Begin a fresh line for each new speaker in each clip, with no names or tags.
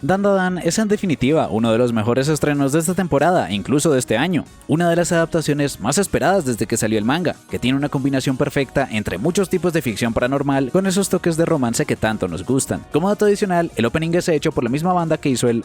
Dandadan es en definitiva uno de los mejores estrenos de esta temporada e incluso de este año, una de las adaptaciones más esperadas desde que salió el manga, que tiene una combinación perfecta entre muchos tipos de ficción paranormal con esos toques de romance que tanto nos gustan. Como dato adicional, el opening es hecho por la misma banda que hizo el...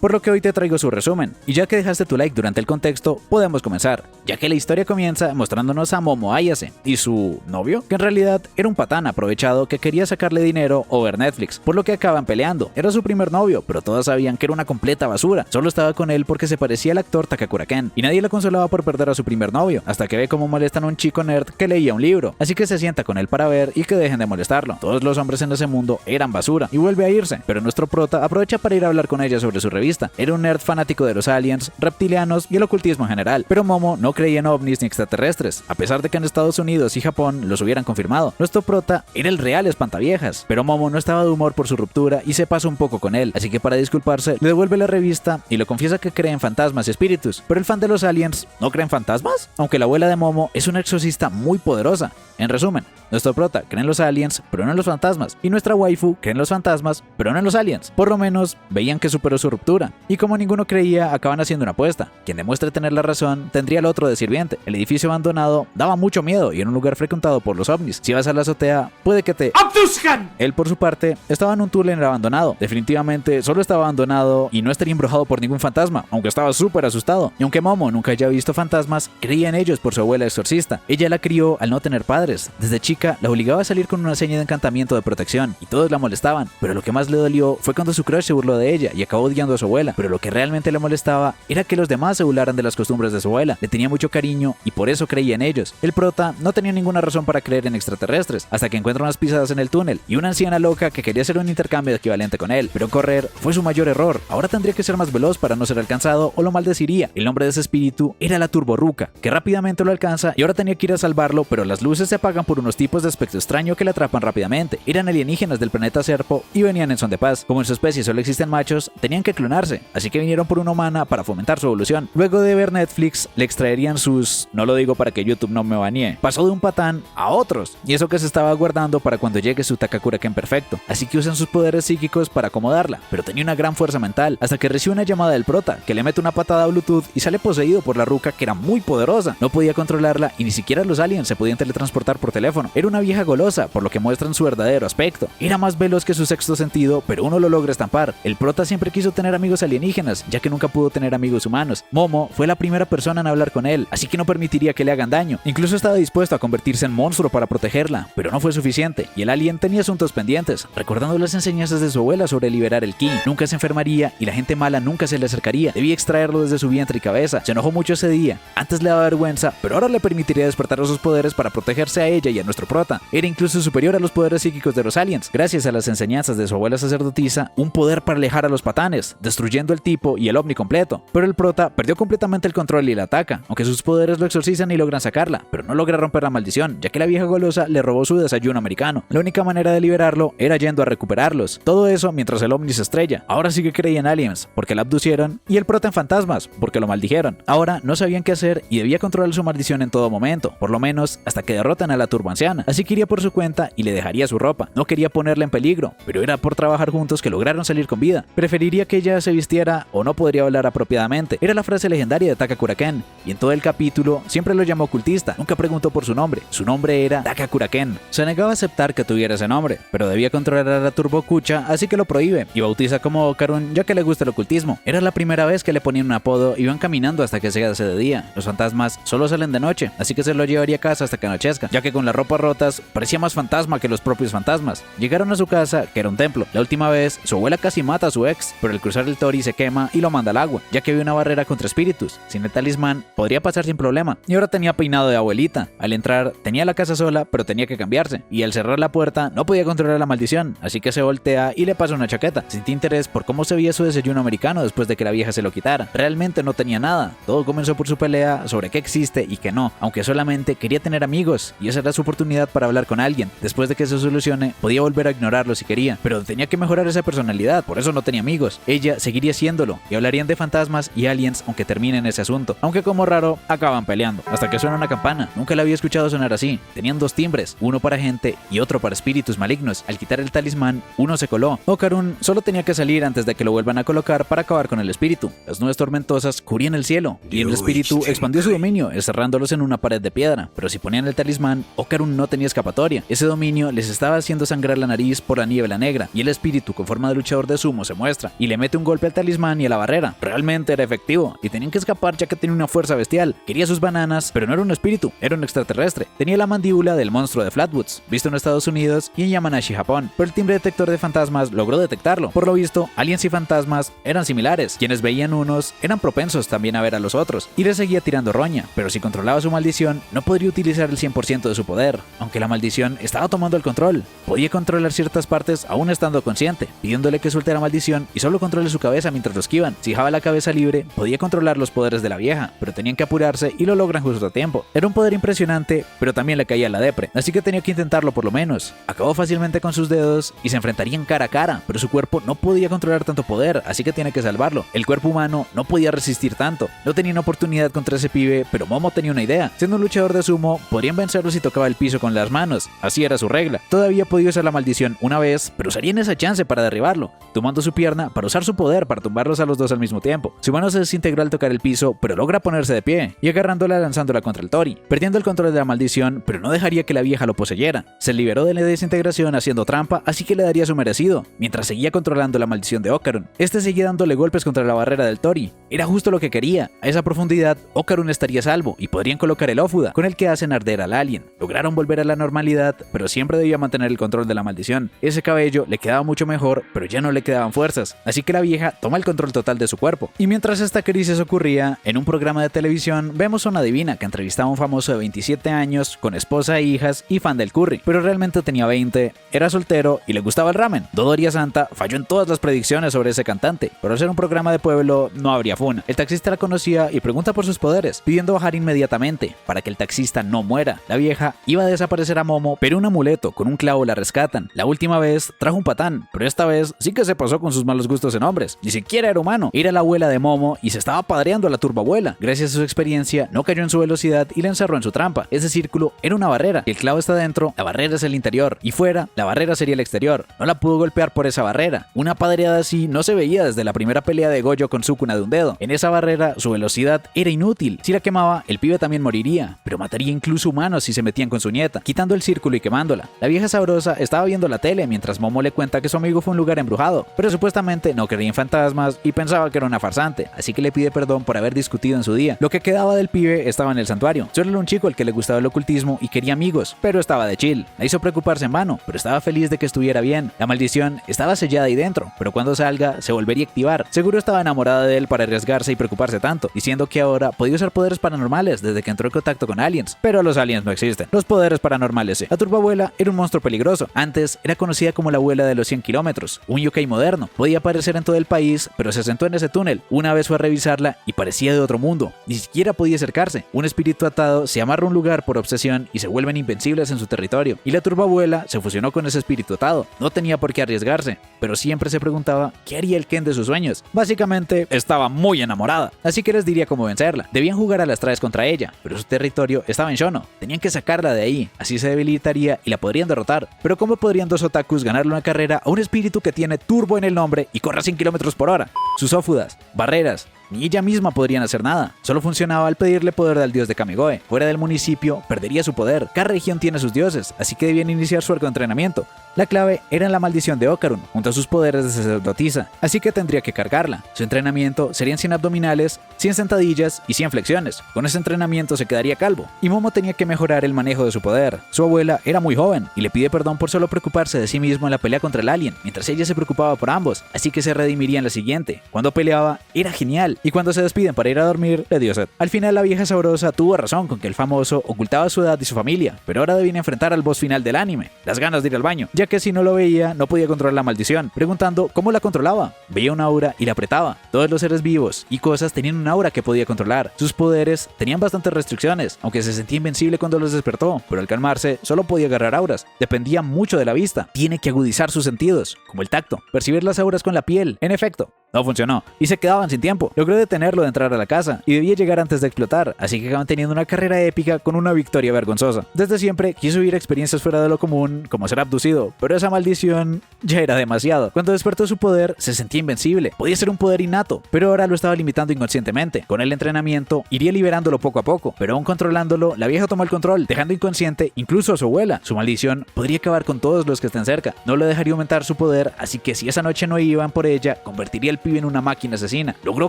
Por lo que hoy te traigo su resumen, y ya que dejaste tu like durante el contexto, podemos comenzar, ya que la historia comienza mostrándonos a Momo Ayase y su novio, que en realidad era un patán aprovechado que quería sacarle dinero o ver Netflix, por lo que acaban peleando. Era su primer novio, pero todos sabían que era una completa basura, solo estaba con él porque se parecía al actor Takakura Ken, y nadie la consolaba por perder a su primer novio, hasta que ve cómo molestan a un chico nerd que leía un libro, así que se sienta con él para ver y que dejen de molestarlo. Todos los hombres en ese mundo eran basura, y vuelve a irse, pero nuestro prota aprovecha para ir a hablar con ella sobre su revista. Era un nerd fanático de los aliens, reptilianos y el ocultismo en general, pero Momo no creía en ovnis ni extraterrestres, a pesar de que en Estados Unidos y Japón los hubieran confirmado. Nuestro prota era el real espantaviejas, pero Momo no estaba de humor por su ruptura y se pasa un poco con él, así que para disculparse le devuelve la revista y le confiesa que cree en fantasmas y espíritus, pero el fan de los aliens no cree en fantasmas, aunque la abuela de Momo es una exorcista muy poderosa. En resumen, nuestro prota cree en los aliens, pero no en los fantasmas, y nuestra waifu cree en los fantasmas, pero no en los aliens. Por lo menos, veían que superó su ruptura, y como ninguno creía, acaban haciendo una apuesta. Quien demuestre tener la razón, tendría al otro de sirviente. El edificio abandonado daba mucho miedo, y en un lugar frecuentado por los ovnis. Si vas a la azotea, puede que te abduzcan. Él, por su parte, estaba en un túnel abandonado. Definitivamente, solo estaba abandonado, y no estaría embrujado por ningún fantasma, aunque estaba súper asustado. Y aunque Momo nunca haya visto fantasmas, creía en ellos por su abuela exorcista. Ella la crió al no tener padres. Desde chica la obligaba a salir con una seña de encantamiento de protección y todos la molestaban, pero lo que más le dolió fue cuando su crush se burló de ella y acabó odiando a su abuela, pero lo que realmente le molestaba era que los demás se burlaran de las costumbres de su abuela. Le tenía mucho cariño y por eso creía en ellos. El prota no tenía ninguna razón para creer en extraterrestres, hasta que encuentra unas pisadas en el túnel y una anciana loca que quería hacer un intercambio equivalente con él, pero correr fue su mayor error. Ahora tendría que ser más veloz para no ser alcanzado o lo maldeciría. El nombre de ese espíritu era la Turborruca, que rápidamente lo alcanza y ahora tenía que ir a salvarlo, pero las luces se apagan por unos tipos de aspecto extraño que le atrapan rápidamente. Eran alienígenas del planeta Serpo y venían en son de paz. Como en su especie solo existen machos, tenían que clonarse, así que vinieron por una humana para fomentar su evolución. Luego de ver Netflix, le extraerían sus... no lo digo para que YouTube no me banee. Pasó de un patán a otros, y eso que se estaba guardando para cuando llegue su Takakura Ken perfecto. Así que usan sus poderes psíquicos para acomodarla, pero tenía una gran fuerza mental, hasta que recibe una llamada del prota, que le mete una patada a Bluetooth y sale poseído por la ruca, que era muy poderosa. No podía controlarla y ni siquiera los aliens se podían teletransportar por teléfono. Era una vieja golosa, por lo que muestran su verdadero aspecto. Era más veloz que su sexto sentido, pero uno lo logra estampar. El prota siempre quiso tener amigos alienígenas, ya que nunca pudo tener amigos humanos. Momo fue la primera persona en hablar con él, así que no permitiría que le hagan daño. Incluso estaba dispuesto a convertirse en monstruo para protegerla, pero no fue suficiente, y el alien tenía asuntos pendientes, recordando las enseñanzas de su abuela sobre liberar el ki. Nunca se enfermaría y la gente mala nunca se le acercaría. Debía extraerlo desde su vientre y cabeza. Se enojó mucho ese día. Antes le daba vergüenza, pero ahora le permitiría despertar sus poderes para protegerse a ella y a nuestro prota. Era incluso superior a los poderes psíquicos de los aliens, gracias a las enseñanzas de su abuela sacerdotisa, un poder para alejar a los patanes, destruyendo el tipo y el ovni completo. Pero el prota perdió completamente el control y la ataca, aunque sus poderes lo exorcizan y logran sacarla, pero no logra romper la maldición, ya que la vieja golosa le robó su desayuno americano. La única manera de liberarlo era yendo a recuperarlos. Todo eso mientras el ovni se estrella. Ahora sí que creía en aliens, porque la abducieron, y el prota en fantasmas, porque lo maldijeron. Ahora no sabían qué hacer y debía controlar su maldición en todo momento, por lo menos hasta que derrotan a la turboanciana. Así que iría por su cuenta y le dejaría su ropa. No quería ponerla en peligro, pero era por trabajar juntos que lograron salir con vida. Preferiría que ella se vistiera o no podría hablar apropiadamente. Era la frase legendaria de Takakura Ken, y en todo el capítulo siempre lo llamó ocultista. Nunca preguntó por su nombre. Su nombre era Takakura Ken. Se negaba a aceptar que tuviera ese nombre, pero debía controlar a la Turbokucha, así que lo prohíbe y bautiza como Okarun, ya que le gusta el ocultismo. Era la primera vez que le ponían un apodo y iban caminando hasta que se hace de día. Los fantasmas solo salen de noche, así que se lo llevaría a casa hasta que anochezca, ya que con las ropas rotas parecía más fantasma que los propios fantasmas. Llegaron a su casa, que era un templo. La última vez, su abuela casi mata a su ex, pero al cruzar el Tori se quema y lo manda al agua, ya que había una barrera contra espíritus. Sin el talismán, podría pasar sin problema. Y ahora tenía peinado de abuelita. Al entrar, tenía la casa sola, pero tenía que cambiarse. Y al cerrar la puerta, no podía controlar la maldición, así que se voltea y le pasa una chaqueta. Sentí interés por cómo se veía su desayuno americano después de que la vieja se lo quitara. Realmente no tenía nada. Todo comenzó por su pelea sobre qué existe y qué no, aunque solamente quería tener amigos, y esa era su oportunidad para hablar con alguien. Después de que se solucione, podía volver a ignorarlo si quería, pero tenía que mejorar esa personalidad, por eso no tenía amigos. Ella seguiría siéndolo, y hablarían de fantasmas y aliens aunque terminen ese asunto, aunque como raro, acaban peleando, hasta que suena una campana. Nunca la había escuchado sonar así. Tenían dos timbres, uno para gente y otro para espíritus malignos. Al quitar el talismán, uno se coló. Ocarun solo tenía que salir antes de que lo vuelvan a colocar para acabar con el espíritu. Las nubes tormentosas cubrían el cielo, y el espíritu expandió su dominio, encerrándolos en una pared de piedra. Pero si ponían el talismán, Ocarun no tenía escapatoria. Ese dominio les estaba haciendo sangrar la nariz por la niebla negra, y el espíritu con forma de luchador de sumo se muestra, y le mete un golpe al talismán y a la barrera. Realmente era efectivo, y tenían que escapar ya que tenía una fuerza bestial. Quería sus bananas, pero no era un espíritu, era un extraterrestre. Tenía la mandíbula del monstruo de Flatwoods, visto en Estados Unidos y en Yamanashi, Japón, pero el timbre detector de fantasmas logró detectarlo. Por lo visto, aliens y fantasmas eran similares. Quienes veían unos eran propensos también a ver a los otros, y le seguía tirando roña, pero si controlaba su maldición, no podría utilizar el 100% de su poder. Aunque la maldición estaba tomando el control, podía controlar ciertas partes aún estando consciente, pidiéndole que suelte la maldición y solo controle su cabeza mientras lo esquivan. Si dejaba la cabeza libre, podía controlar los poderes de la vieja, pero tenían que apurarse y lo logran justo a tiempo. Era un poder impresionante, pero también le caía la depre, así que tenía que intentarlo por lo menos. Acabó fácilmente con sus dedos y se enfrentarían cara a cara, pero su cuerpo no podía controlar tanto poder, así que tiene que salvarlo. El cuerpo humano no podía resistir tanto. No tenían oportunidad contra ese pibe, pero Momo tenía una idea. Siendo un luchador de sumo, podrían vencerlo si tocaba el piso con las manos. Así era su regla. Todavía podía usar la maldición una vez, pero usarían esa chance para derribarlo, tomando su pierna para usar su poder para tumbarlos a los dos al mismo tiempo. Su mano se desintegró al tocar el piso, pero logra ponerse de pie y agarrándola lanzándola contra el Tori, perdiendo el control de la maldición, pero no dejaría que la vieja lo poseyera. Se liberó de la desintegración haciendo trampa, así que le daría su merecido, mientras seguía controlando la maldición de Ocarun. Este seguía dándole golpes contra la barrera del Tori. Era justo lo que quería. A esa profundidad, Ocarun estaría a salvo y podrían colocar el Ofuda, con el que hacen arder al alien. Lograron volver a la normalidad, pero siempre debía mantener el control de la maldición. Ese cabello le quedaba mucho mejor, pero ya no le quedaban fuerzas, así que la vieja toma el control total de su cuerpo. Y mientras esta crisis ocurría, en un programa de televisión vemos a una divina que entrevistaba a un famoso de 27 años, con esposa e hijas y fan del curry, pero realmente tenía 20, era soltero y le gustaba el ramen. Dodoria Santa falló en todas las predicciones sobre ese cantante, pero al ser un programa de pueblo no habría funa. El taxista la conocía y pregunta por sus poderes, pidiendo bajar inmediatamente para que el taxista no muera. La vieja iba a desaparecer a Momo, pero un amuleto con un clavo la rescatan. La última vez trajo un patán, pero esta vez sí que se pasó con sus malos gustos en hombres. Ni siquiera era humano, era la abuela de Momo y se estaba padreando a la turboabuela. Gracias a su experiencia, no cayó en su velocidad y la encerró en su trampa. Ese círculo era una barrera. El clavo está dentro, la barrera es el interior, y fuera, la barrera sería el exterior. No la pudo golpear por esa barrera. Una padreada así no se veía desde la primera pelea de Goyo con Sukuna de un dedo. En esa barrera, su velocidad era inútil. Si la quemaba, el pibe también moriría, pero mataría incluso humanos si se metían con su nieta, quitando el círculo y quemándola. La vieja sabrosa estaba viendo la tele mientras Momo le cuenta que su amigo fue un lugar embrujado, pero supuestamente no creía en fantasmas y pensaba que era una farsante, así que le pide perdón por haber discutido en su día. Lo que quedaba del pibe estaba en el santuario. Solo era un chico al que le gustaba el ocultismo y quería amigos, pero estaba de chill. La hizo preocuparse en vano, pero estaba feliz de que estuviera bien. La maldición estaba sellada ahí dentro, pero cuando salga se volvería a activar. Seguro estaba enamorada de él para arriesgarse y preocuparse tanto, diciendo que ahora podía usar poderes paranormales desde que entró en contacto con aliens. Pero los aliens no existen. Los poderes paranormales sí. La turboabuela era un monstruo peligroso. Antes era conocida como la abuela de los 100 kilómetros, un yokai moderno. Podía aparecer en todo el país, pero se sentó en ese túnel. Una vez fue a revisarla y parecía de otro mundo. Ni siquiera podía acercarse. Un espíritu atado se amarra a un lugar por obsesión y se vuelven invencibles en su territorio. Y la turboabuela se fusionó con ese espíritu atado. No tenía por qué arriesgarse, pero siempre se preguntaba qué haría el Ken de sus sueños. Básicamente, estaba muy enamorada, así que les diría cómo vencerla. Debían jugar a las traes contra ella, pero su territorio estaba en Shono. Tenían que sacarla de ahí, así se debilitaría y la podrían derrotar. Pero ¿cómo podrían dos otakus ganarle una carrera a un espíritu que tiene turbo en el nombre y corre a 100 km/h? Sus ófudas, barreras, ni ella misma podrían hacer nada. Solo funcionaba al pedirle poder al dios de Kamigoe. Fuera del municipio, perdería su poder. Cada región tiene sus dioses, así que debían iniciar su arco de entrenamiento. La clave era en la maldición de Ocarun, junto a sus poderes de sacerdotisa, así que tendría que cargarla. Su entrenamiento serían 100 abdominales, 100 sentadillas y 100 flexiones. Con ese entrenamiento se quedaría calvo, y Momo tenía que mejorar el manejo de su poder. Su abuela era muy joven, y le pide perdón por solo preocuparse de sí mismo en la pelea contra el alien, mientras ella se preocupaba por ambos, así que se redimiría en la siguiente. Cuando peleaba, era genial, y cuando se despiden para ir a dormir, le dio sed. Al final la vieja sabrosa tuvo razón con que el famoso ocultaba su edad y su familia, pero ahora debían enfrentar al boss final del anime, las ganas de ir al baño, ya que si no lo veía, no podía controlar la maldición, preguntando cómo la controlaba. Veía una aura y la apretaba. Todos los seres vivos y cosas tenían una aura que podía controlar. Sus poderes tenían bastantes restricciones, aunque se sentía invencible cuando los despertó, pero al calmarse solo podía agarrar auras. Dependía mucho de la vista. Tiene que agudizar sus sentidos, como el tacto, percibir las auras con la piel. En efecto, No funcionó, y se quedaban sin tiempo. Logró detenerlo de entrar a la casa, y debía llegar antes de explotar, así que acaban teniendo una carrera épica con una victoria vergonzosa. Desde siempre quiso vivir experiencias fuera de lo común, como ser abducido, pero esa maldición ya era demasiado. Cuando despertó su poder, se sentía invencible. Podía ser un poder innato, pero ahora lo estaba limitando inconscientemente. Con el entrenamiento, iría liberándolo poco a poco, pero aún controlándolo, la vieja tomó el control, dejando inconsciente incluso a su abuela. Su maldición podría acabar con todos los que estén cerca. No le dejaría aumentar su poder, así que si esa noche no iban por ella, convertiría al pibe en una máquina asesina. Logró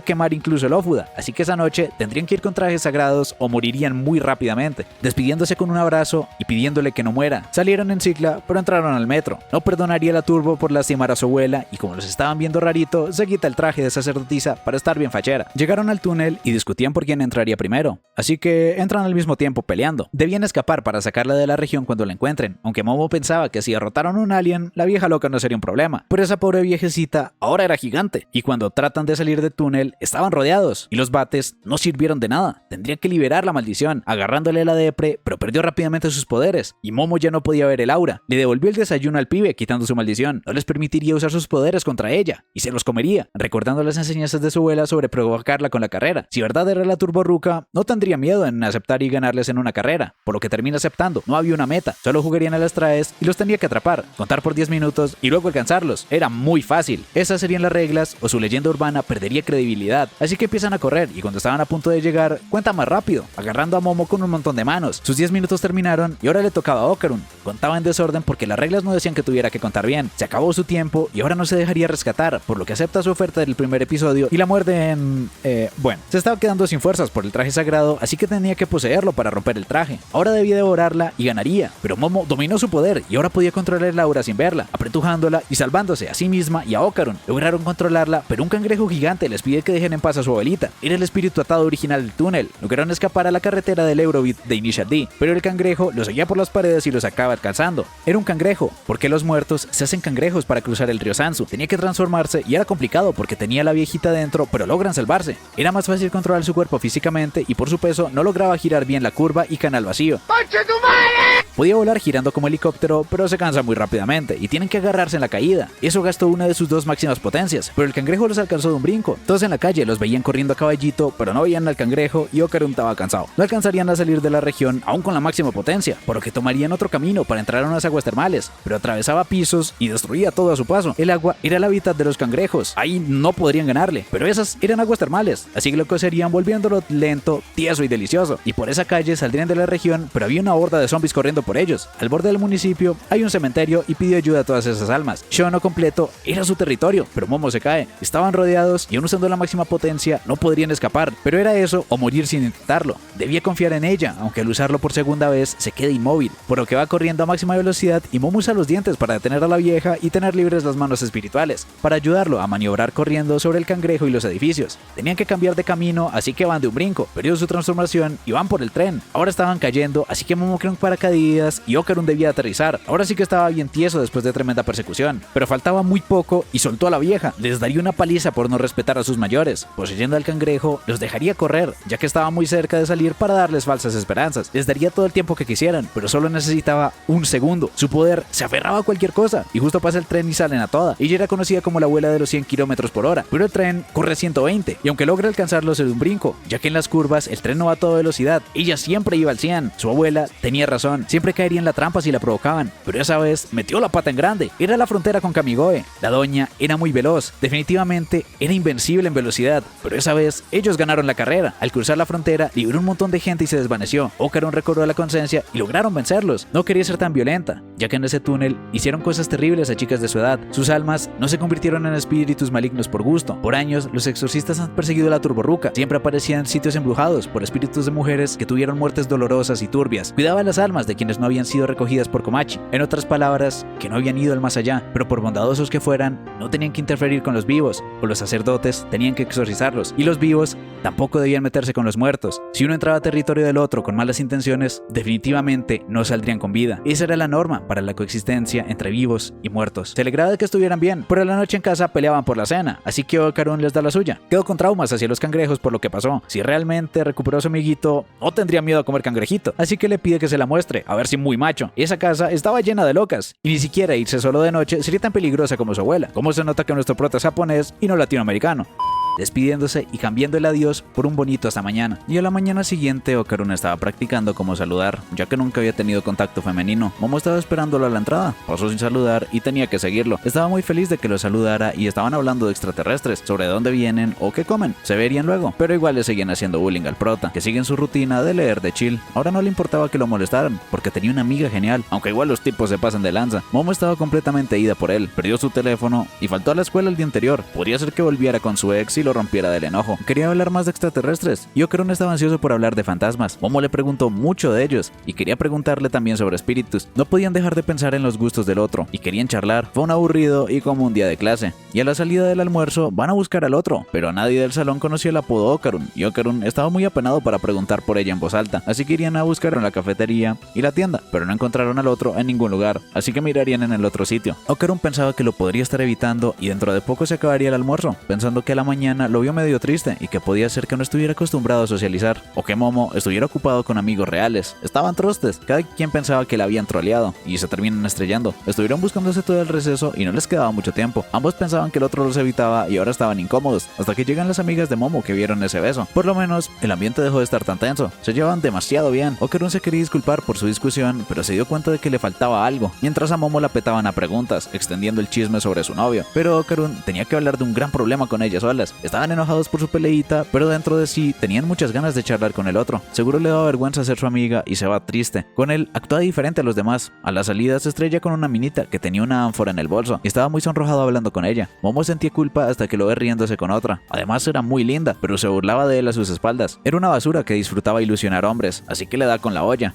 quemar incluso el ófuda, así que esa noche tendrían que ir con trajes sagrados o morirían muy rápidamente. Despidiéndose con un abrazo y pidiéndole que no muera, salieron en cicla, pero entraron al metro. No perdonaría a la Turbo por lastimar a su abuela, y como los estaban viendo rarito, se quita el traje de sacerdotisa para estar bien fachera. Llegaron al túnel y discutían por quién entraría primero, así que entran al mismo tiempo peleando. Debían escapar para sacarla de la región cuando la encuentren, aunque Momo pensaba que si derrotaron a un alien, la vieja loca no sería un problema. Pero esa pobre viejecita ahora era gigante, y cuando tratan de salir del túnel, estaban rodeados, y los bates no sirvieron de nada. Tendría que liberar la maldición, agarrándole la depre, pero perdió rápidamente sus poderes, y Momo ya no podía ver el aura. Le devolvió el desayuno al pibe, quitando su maldición. No les permitiría usar sus poderes contra ella, y se los comería, recordando las enseñanzas de su abuela sobre provocarla con la carrera. Si verdad era la turborruca, no tendría miedo en aceptar y ganarles en una carrera, por lo que termina aceptando. No había una meta, solo jugarían a las traes y los tenía que atrapar, contar por 10 minutos y luego alcanzarlos. Era muy fácil. Esas serían las reglas, o su leyenda urbana perdería credibilidad. Así que empiezan a correr, y cuando estaban a punto de llegar, cuenta más rápido, agarrando a Momo con un montón de manos. Sus 10 minutos terminaron y ahora le tocaba a Okarun. Contaba en desorden porque las reglas no decían que tuviera que contar bien. Se acabó su tiempo y ahora no se dejaría rescatar, por lo que acepta su oferta del primer episodio y la muerde en... bueno, se estaba quedando sin fuerzas por el traje sagrado, así que tenía que poseerlo para romper el traje. Ahora debía devorarla y ganaría, pero Momo dominó su poder y ahora podía controlar el aura sin verla, apretujándola y salvándose a sí misma y a Okarun. Lograron controlarla, pero un cangrejo gigante les pide que dejen en paz a su abuelita. Era el espíritu atado original del túnel. Lograron escapar a la carretera del Eurobit de Initial D, pero el cangrejo los seguía por las paredes y los acaba alcanzando. Era un cangrejo, porque los muertos se hacen cangrejos para cruzar el río Sansu. Tenía que transformarse y era complicado porque tenía a la viejita dentro, pero logran salvarse. Era más fácil controlar su cuerpo físicamente y por su peso no lograba girar bien la curva y canal vacío. Podía volar girando como helicóptero, pero se cansa muy rápidamente y tienen que agarrarse en la caída. Eso gastó una de sus dos máximas potencias, pero el cangrejo los alcanzó de un brinco. Todos en la calle los veían corriendo a caballito, pero no veían al cangrejo y Okarun estaba cansado. No alcanzarían a salir de la región aún con la máxima potencia, por lo que tomarían otro camino para entrar a unas aguas termales, pero atravesaba pisos y destruía todo a su paso. El agua era el hábitat de los cangrejos, ahí no podrían ganarle, pero esas eran aguas termales, así que lo cocerían volviéndolo lento, tieso y delicioso. Y por esa calle saldrían de la región, pero había una horda de zombies corriendo por ellos. Al borde del municipio hay un cementerio y pidió ayuda a todas esas almas. Shono completo era su territorio, pero Momo se cae. Estaban rodeados y aún usando la máxima potencia no podrían escapar, pero era eso o morir sin intentarlo. Debía confiar en ella, aunque al usarlo por segunda vez se queda inmóvil, por lo que va corriendo a máxima velocidad y Momo usa los dientes para detener a la vieja y tener libres las manos espirituales, para ayudarlo a maniobrar corriendo sobre el cangrejo y los edificios. Tenían que cambiar de camino, así que van de un brinco, perdió su transformación y van por el tren. Ahora estaban cayendo, así que Momo creó un paracaídas y Okarun debía aterrizar. Ahora sí que estaba bien tieso después de tremenda persecución, pero faltaba muy poco y soltó a la vieja. Les daría una paliza por no respetar a sus mayores. Poseyendo al cangrejo, los dejaría correr, ya que estaba muy cerca de salir para darles falsas esperanzas. Les daría todo el tiempo que quisieran, pero solo necesitaba un segundo. Su poder se aferraba a cualquier cosa, y justo pasa el tren y salen a toda. Ella era conocida como la abuela de los 100 km/h, pero el tren corre a 120, y aunque logra alcanzarlos en un brinco, ya que en las curvas el tren no va a toda velocidad, ella siempre iba al 100. Su abuela tenía razón, siempre caería en la trampa si la provocaban, pero esa vez metió la pata en grande. Era la frontera con Kamigoe. La doña era muy veloz, definitivamente era invencible en velocidad, pero esa vez ellos ganaron la carrera. Al cruzar la frontera, libró un montón de gente y se desvaneció. Okarun recobró la conciencia y lograron vencerlos. No quería ser tan violenta, ya que en ese túnel hicieron cosas terribles a chicas de su edad. Sus almas no se convirtieron en espíritus malignos por gusto. Por años, los exorcistas han perseguido a la turborruca. Siempre aparecían en sitios embrujados por espíritus de mujeres que tuvieron muertes dolorosas y turbias. Cuidaban las almas de quienes no habían sido recogidas por Komachi. En otras palabras, que no habían ido al más allá, pero por bondadosos que fueran, no tenían que interferir con los vivos, o los sacerdotes tenían que exorcizarlos, y los vivos tampoco debían meterse con los muertos. Si uno entraba a territorio del otro con malas intenciones, definitivamente no saldrían con vida. Esa era la norma, para la coexistencia entre vivos y muertos. Se alegraba de que estuvieran bien, pero en la noche en casa peleaban por la cena, así que Okarun les da la suya. Quedó con traumas hacia los cangrejos por lo que pasó. Si realmente recuperó a su amiguito, no tendría miedo a comer cangrejito, así que le pide que se la muestre, a ver si muy macho. Y esa casa estaba llena de locas, y ni siquiera irse solo de noche sería tan peligrosa como su abuela. Como se nota que nuestro prota es japonés y no latinoamericano. Despidiéndose y cambiando el adiós por un bonito hasta mañana. Y a la mañana siguiente Okarun estaba practicando cómo saludar, ya que nunca había tenido contacto femenino. Momo estaba esperándolo a la entrada, pasó sin saludar y tenía que seguirlo. Estaba muy feliz de que lo saludara y estaban hablando de extraterrestres, sobre dónde vienen o qué comen. Se verían luego, pero igual le seguían haciendo bullying al prota, que sigue en su rutina de leer de chill. Ahora no le importaba que lo molestaran, porque tenía una amiga genial, aunque igual los tipos se pasan de lanza. Momo estaba completamente ida por él, perdió su teléfono y faltó a la escuela el día anterior. Podría ser que volviera con su ex y lo rompiera del enojo. Quería hablar más de extraterrestres y Okarun estaba ansioso por hablar de fantasmas. Momo le preguntó mucho de ellos y quería preguntarle también sobre espíritus. No podían dejar de pensar en los gustos del otro y querían charlar. Fue un aburrido y como un día de clase. Y a la salida del almuerzo van a buscar al otro, pero nadie del salón conocía el apodo Okarun y Okarun estaba muy apenado para preguntar por ella en voz alta, así que irían a buscar en la cafetería y la tienda, pero no encontraron al otro en ningún lugar, así que mirarían en el otro sitio. Okarun pensaba que lo podría estar evitando y dentro de poco se acabaría el almuerzo, pensando que a la mañana lo vio medio triste y que podía ser que no estuviera acostumbrado a socializar, o que Momo estuviera ocupado con amigos reales. Estaban trostes, cada quien pensaba que la habían troleado y se terminan estrellando. Estuvieron buscándose todo el receso y no les quedaba mucho tiempo. Ambos pensaban que el otro los evitaba y ahora estaban incómodos, hasta que llegan las amigas de Momo que vieron ese beso. Por lo menos, el ambiente dejó de estar tan tenso. Se llevaban demasiado bien. Okarun se quería disculpar por su discusión, pero se dio cuenta de que le faltaba algo, mientras a Momo la petaban a preguntas, extendiendo el chisme sobre su novio. Pero Okarun tenía que hablar de un gran problema con ellas solas. Estaban enojados por su peleita, pero dentro de sí tenían muchas ganas de charlar con el otro. Seguro le daba vergüenza ser su amiga y se va triste. Con él actúa diferente a los demás. A la salida se estrella con una minita que tenía una ánfora en el bolso y estaba muy sonrojado hablando con ella. Momo sentía culpa hasta que lo ve riéndose con otra. Además era muy linda, pero se burlaba de él a sus espaldas. Era una basura que disfrutaba ilusionar hombres, así que le da con la olla.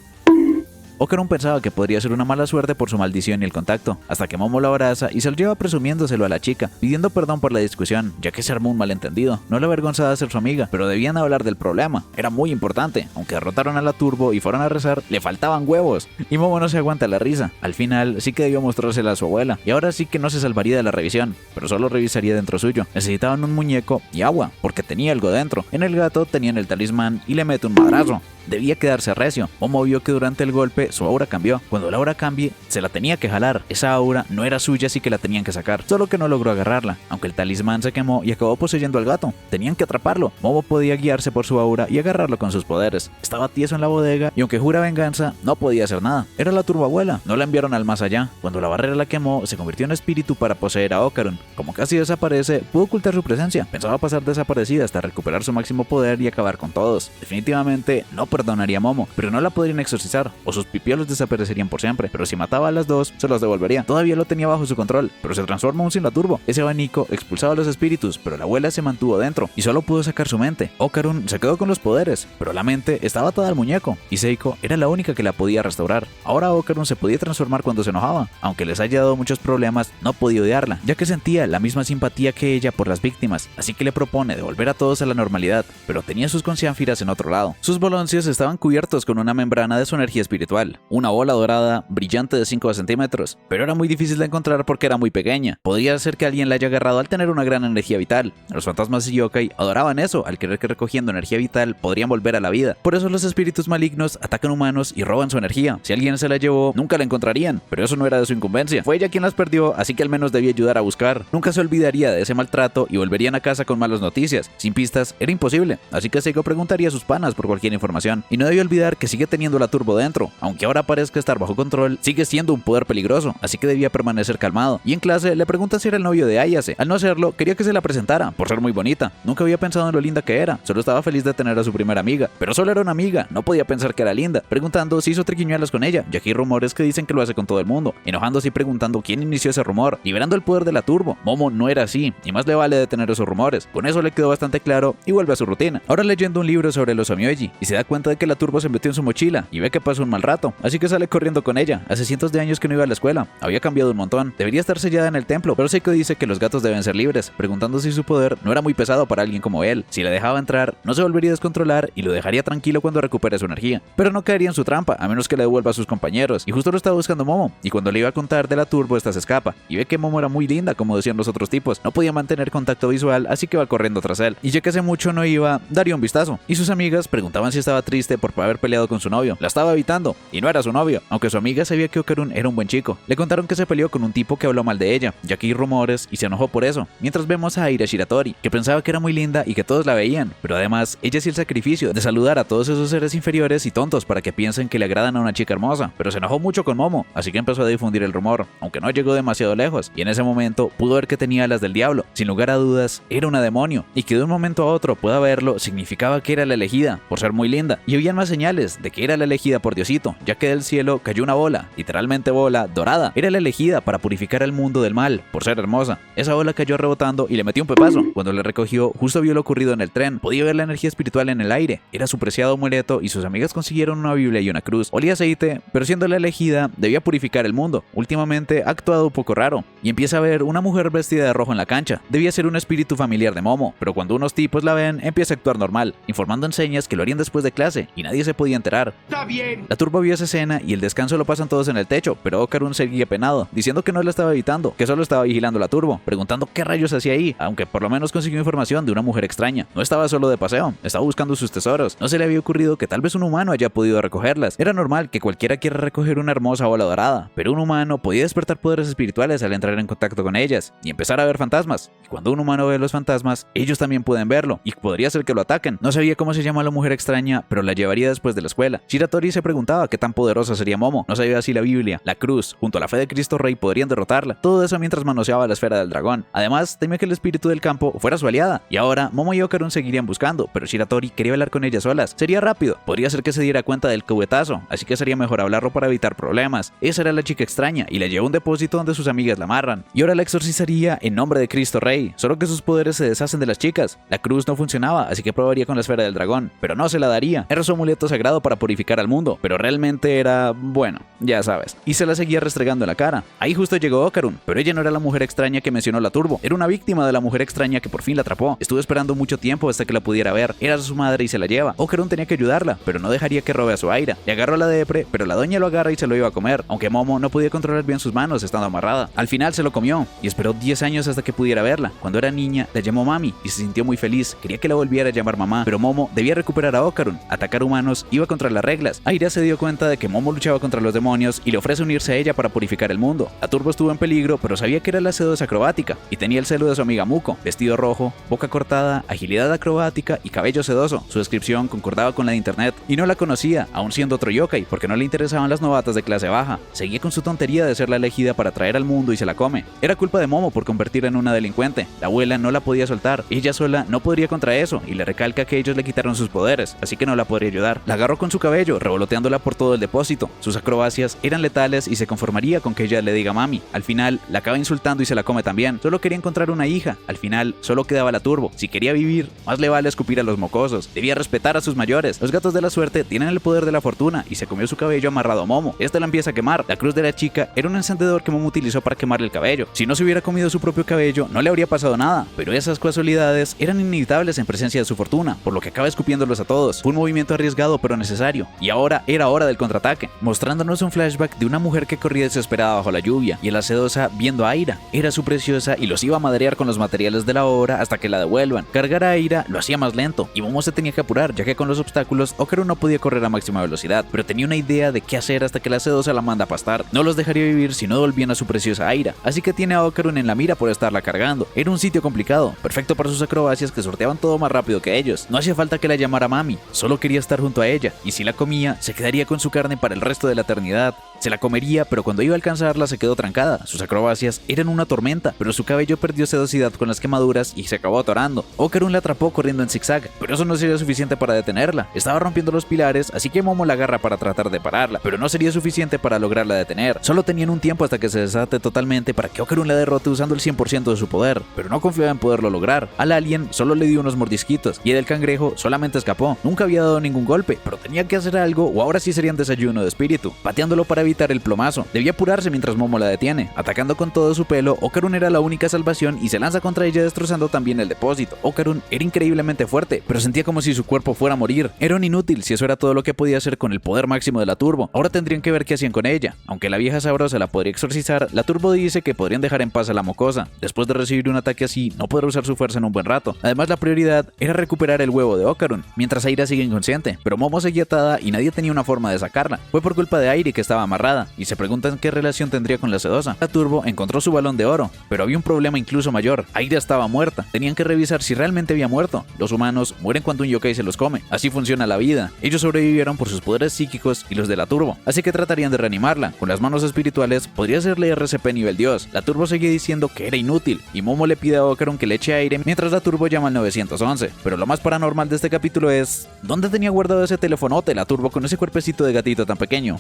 Okarun pensaba que podría ser una mala suerte por su maldición y el contacto, hasta que Momo lo abraza y se lo lleva presumiéndoselo a la chica, pidiendo perdón por la discusión, ya que se armó un malentendido. No le avergonzaba ser su amiga, pero debían hablar del problema. Era muy importante. Aunque derrotaron a la Turbo y fueron a rezar, le faltaban huevos. Y Momo no se aguanta la risa. Al final sí que debió mostrársela a su abuela, y ahora sí que no se salvaría de la revisión, pero solo revisaría dentro suyo. Necesitaban un muñeco y agua, porque tenía algo dentro. En el gato tenían el talismán y le mete un madrazo. Debía quedarse recio. Momo vio que durante el golpe su aura cambió. Cuando la aura cambie, se la tenía que jalar. Esa aura no era suya, así que la tenían que sacar. Solo que no logró agarrarla, aunque el talismán se quemó y acabó poseyendo al gato. Tenían que atraparlo. Momo podía guiarse por su aura y agarrarlo con sus poderes. Estaba tieso en la bodega y aunque jura venganza, no podía hacer nada. Era la turboabuela. No la enviaron al más allá. Cuando la barrera la quemó, se convirtió en espíritu para poseer a Okarun. Como casi desaparece, pudo ocultar su presencia. Pensaba pasar desaparecida hasta recuperar su máximo poder y acabar con todos. Definitivamente no perdonaría a Momo, pero no la podrían exorcizar, o sus pipiolos desaparecerían por siempre. Pero si mataba a las dos, se los devolvería. Todavía lo tenía bajo su control, pero se transforma aún sin la turbo. Ese abanico expulsaba a los espíritus, pero la abuela se mantuvo dentro y solo pudo sacar su mente. Okarun se quedó con los poderes, pero la mente estaba atada al muñeco, y Seiko era la única que la podía restaurar. Ahora Okarun se podía transformar cuando se enojaba. Aunque les haya dado muchos problemas, no podía odiarla, ya que sentía la misma simpatía que ella por las víctimas, así que le propone devolver a todos a la normalidad, pero tenía sus conciánfiras en otro lado. Sus boloncios estaban cubiertos con una membrana de su energía espiritual, una bola dorada brillante de 5 centímetros, pero era muy difícil de encontrar porque era muy pequeña. Podría ser que alguien la haya agarrado al tener una gran energía vital. Los fantasmas y yokai adoraban eso, al creer que recogiendo energía vital podrían volver a la vida. Por eso los espíritus malignos atacan humanos y roban su energía. Si alguien se la llevó, nunca la encontrarían, pero eso no era de su incumbencia. Fue ella quien las perdió, así que al menos debía ayudar a buscar. Nunca se olvidaría de ese maltrato y volverían a casa con malas noticias. Sin pistas era imposible, así que Seiko preguntaría a sus panas por cualquier información. Y no debía olvidar que sigue teniendo la turbo dentro. Aunque ahora parezca estar bajo control, sigue siendo un poder peligroso, así que debía permanecer calmado. Y en clase le pregunta si era el novio de Ayase. Al no hacerlo, quería que se la presentara, por ser muy bonita. Nunca había pensado en lo linda que era, solo estaba feliz de tener a su primera amiga. Pero solo era una amiga, no podía pensar que era linda. Preguntando si hizo triquiñuelas con ella, ya que hay rumores que dicen que lo hace con todo el mundo. Enojándose y preguntando quién inició ese rumor, liberando el poder de la turbo. Momo no era así, y más le vale detener esos rumores. Con eso le quedó bastante claro y vuelve a su rutina. Ahora leyendo un libro sobre los Omyoji, y se da cuenta de que la turbo se metió en su mochila y ve que pasó un mal rato. rato, así que sale corriendo con ella. Hace cientos de años que no iba a la escuela, había cambiado un montón, debería estar sellada en el templo, pero Seiko dice que los gatos deben ser libres, preguntando si su poder no era muy pesado para alguien como él. Si le dejaba entrar, no se volvería a descontrolar y lo dejaría tranquilo cuando recupere su energía, pero no caería en su trampa, a menos que le devuelva a sus compañeros, y justo lo estaba buscando Momo, y cuando le iba a contar de la turbo, esta se escapa, y ve que Momo era muy linda, como decían los otros tipos, no podía mantener contacto visual, así que va corriendo tras él, y ya que hace mucho no iba, daría un vistazo, y sus amigas preguntaban si estaba triste por haber peleado con su novio, la estaba evitando, y no era su novio, aunque su amiga sabía que Okarun era un buen chico. Le contaron que se peleó con un tipo que habló mal de ella, ya que hay rumores, y se enojó por eso, mientras vemos a Aira Shiratori, que pensaba que era muy linda y que todos la veían, pero además, ella hacía el sacrificio de saludar a todos esos seres inferiores y tontos para que piensen que le agradan a una chica hermosa, pero se enojó mucho con Momo, así que empezó a difundir el rumor, aunque no llegó demasiado lejos, y en ese momento pudo ver que tenía alas del diablo. Sin lugar a dudas, era una demonio, y que de un momento a otro pueda verlo significaba que era la elegida, por ser muy linda, y habían más señales de que era la elegida por Diosito, ya que del cielo cayó una bola, literalmente bola, dorada. Era la elegida para purificar el mundo del mal, por ser hermosa. Esa bola cayó rebotando y le metió un pepazo. Cuando le recogió, justo vio lo ocurrido en el tren, podía ver la energía espiritual en el aire, era su preciado amuleto y sus amigas consiguieron una Biblia y una cruz. Olía aceite, pero siendo la elegida, debía purificar el mundo. Últimamente ha actuado un poco raro, y empieza a ver una mujer vestida de rojo en la cancha. Debía ser un espíritu familiar de Momo, pero cuando unos tipos la ven, empieza a actuar normal, informando en señas que lo harían después de clase, y nadie se podía enterar. ¡Está bien! La turba vio esa escena y el descanso lo pasan todos en el techo, pero Okarun seguía penado, diciendo que no la estaba evitando, que solo estaba vigilando la turbo, preguntando qué rayos hacía ahí, aunque por lo menos consiguió información de una mujer extraña. No estaba solo de paseo, estaba buscando sus tesoros. No se le había ocurrido que tal vez un humano haya podido recogerlas. Era normal que cualquiera quiera recoger una hermosa bola dorada, pero un humano podía despertar poderes espirituales al entrar en contacto con ellas y empezar a ver fantasmas. Y cuando un humano ve los fantasmas, ellos también pueden verlo, y podría ser que lo ataquen. No sabía cómo se llama la mujer extraña, pero la llevaría después de la escuela. Shiratori se preguntaba qué tan poderosa sería Momo. No sabía si la Biblia, la cruz, junto a la fe de Cristo Rey podrían derrotarla. Todo eso mientras manoseaba la esfera del dragón. Además, temía que el espíritu del campo fuera su aliada. Y ahora, Momo y Okarun seguirían buscando, pero Shiratori quería hablar con ellas solas. Sería rápido, podría ser que se diera cuenta del cubetazo, así que sería mejor hablarlo para evitar problemas. Esa era la chica extraña, y la llevó a un depósito donde sus amigas la amarran. Y ahora la exorcizaría en nombre de Cristo Rey, solo que sus poderes se deshacen de las chicas. La cruz no funcionaba, así que probaría con la esfera del dragón, pero no se la daría. Era su amuleto sagrado para purificar al mundo, pero realmente era, bueno, ya sabes. Y se la seguía restregando en la cara. Ahí justo llegó Okarun, pero ella no era la mujer extraña que mencionó la turbo. Era una víctima de la mujer extraña que por fin la atrapó. Estuvo esperando mucho tiempo hasta que la pudiera ver. Era su madre y se la lleva. Okarun tenía que ayudarla, pero no dejaría que robe a su Aira. Le agarró a la depre, pero la doña lo agarra y se lo iba a comer, aunque Momo no podía controlar bien sus manos estando amarrada. Al final se lo comió, y esperó 10 años hasta que pudiera verla. Cuando era niña, la llamó mami, y se sintió muy feliz. Quería que la volviera a llamar mamá, pero Momo debía recuperar a Okarun. Atacar humanos iba contra las reglas. Aira se dio cuenta de que Momo luchaba contra los demonios y le ofrece unirse a ella para purificar el mundo. La turbo estuvo en peligro, pero sabía que era la sedosa acrobática, y tenía el celo de su amiga Muko. Vestido rojo, boca cortada, agilidad acrobática y cabello sedoso. Su descripción concordaba con la de internet, y no la conocía, aún siendo otro yokai, porque no le interesaban las novatas de clase baja. Seguía con su tontería de ser la elegida para traer al mundo y se la come. Era culpa de Momo por convertirla en una delincuente. La abuela no la podía soltar, ella sola no podría contra eso, y le recalca que ellos le quitaron sus poderes, así que no la podría ayudar. La agarró con su cabello, revoloteándola por todo el depósito. Sus acrobacias eran letales y se conformaría con que ella le diga mami. Al final, la acaba insultando y se la come también. Solo quería encontrar una hija. Al final, solo quedaba la turbo. Si quería vivir, más le vale escupir a los mocosos. Debía respetar a sus mayores. Los gatos de la suerte tienen el poder de la fortuna, y se comió su cabello amarrado a Momo. Este la empieza a quemar. La cruz de la chica era un encendedor que Momo utilizó para quemarle el cabello. Si no se hubiera comido su propio cabello, no le habría pasado nada, pero esas casualidades eran inevitables en presencia de su fortuna, por lo que acaba escupiéndolos a todos. Fue un movimiento arriesgado pero necesario, y ahora era hora del contraataque, mostrándonos un flashback de una mujer que corría desesperada bajo la lluvia, y la sedosa viendo a Aira. Era su preciosa y los iba a madrear con los materiales de la obra hasta que la devuelvan. Cargar a Aira lo hacía más lento, y Momo se tenía que apurar, ya que con los obstáculos Okarun no podía correr a máxima velocidad, pero tenía una idea de qué hacer hasta que la sedosa la manda a pastar. No los dejaría vivir si no devolvían a su preciosa Aira, así que tiene a Okarun en la mira por estarla cargando. Era un sitio complicado, perfecto para sus acrobacias que sorteaban todo más rápido que ellos. No hacía falta que la llamara mami, solo quería estar junto a ella, y si la comía, se quedaría con su carne para el resto de la eternidad. Se la comería, pero cuando iba a alcanzarla se quedó trancada. Sus acrobacias eran una tormenta, pero su cabello perdió sedosidad con las quemaduras y se acabó atorando. Okarun la atrapó corriendo en zigzag, pero eso no sería suficiente para detenerla. Estaba rompiendo los pilares, así que Momo la agarra para tratar de pararla, pero no sería suficiente para lograrla detener. Solo tenían un tiempo hasta que se desate totalmente para que Okarun la derrote usando el 100% de su poder, pero no confiaba en poderlo lograr. Al alien solo le dio unos mordisquitos y el cangrejo solamente escapó. Nunca había dado ningún golpe, pero tenía que hacer algo o ahora sí serían desayuno de espíritu, pateándolo para evitar el plomazo. Debía apurarse mientras Momo la detiene. Atacando con todo su pelo, Okarun era la única salvación y se lanza contra ella destrozando también el depósito. Okarun era increíblemente fuerte, pero sentía como si su cuerpo fuera a morir. Era un inútil si eso era todo lo que podía hacer con el poder máximo de la Turbo. Ahora tendrían que ver qué hacían con ella. Aunque la vieja sabrosa la podría exorcizar, la Turbo dice que podrían dejar en paz a la mocosa. Después de recibir un ataque así, no podrá usar su fuerza en un buen rato. Además, la prioridad era recuperar el huevo de Okarun, mientras Aira sigue inconsciente, pero Momo seguía atada y nadie tenía una forma de sacarla. Fue por culpa de Airi que estaba amarrada, y se preguntan qué relación tendría con la sedosa. La Turbo encontró su balón de oro, pero había un problema incluso mayor. Aira estaba muerta. Tenían que revisar si realmente había muerto. Los humanos mueren cuando un yokai se los come. Así funciona la vida. Ellos sobrevivieron por sus poderes psíquicos y los de la Turbo, así que tratarían de reanimarla. Con las manos espirituales podría hacerle RCP nivel dios. La Turbo seguía diciendo que era inútil, y Momo le pide a Okarun que le eche aire mientras la Turbo llama al 911. Pero lo más paranormal de este capítulo es... ¿dónde tenía guardado ese telefonote la Turbo con ese cuerpecito de gatito tan pequeño?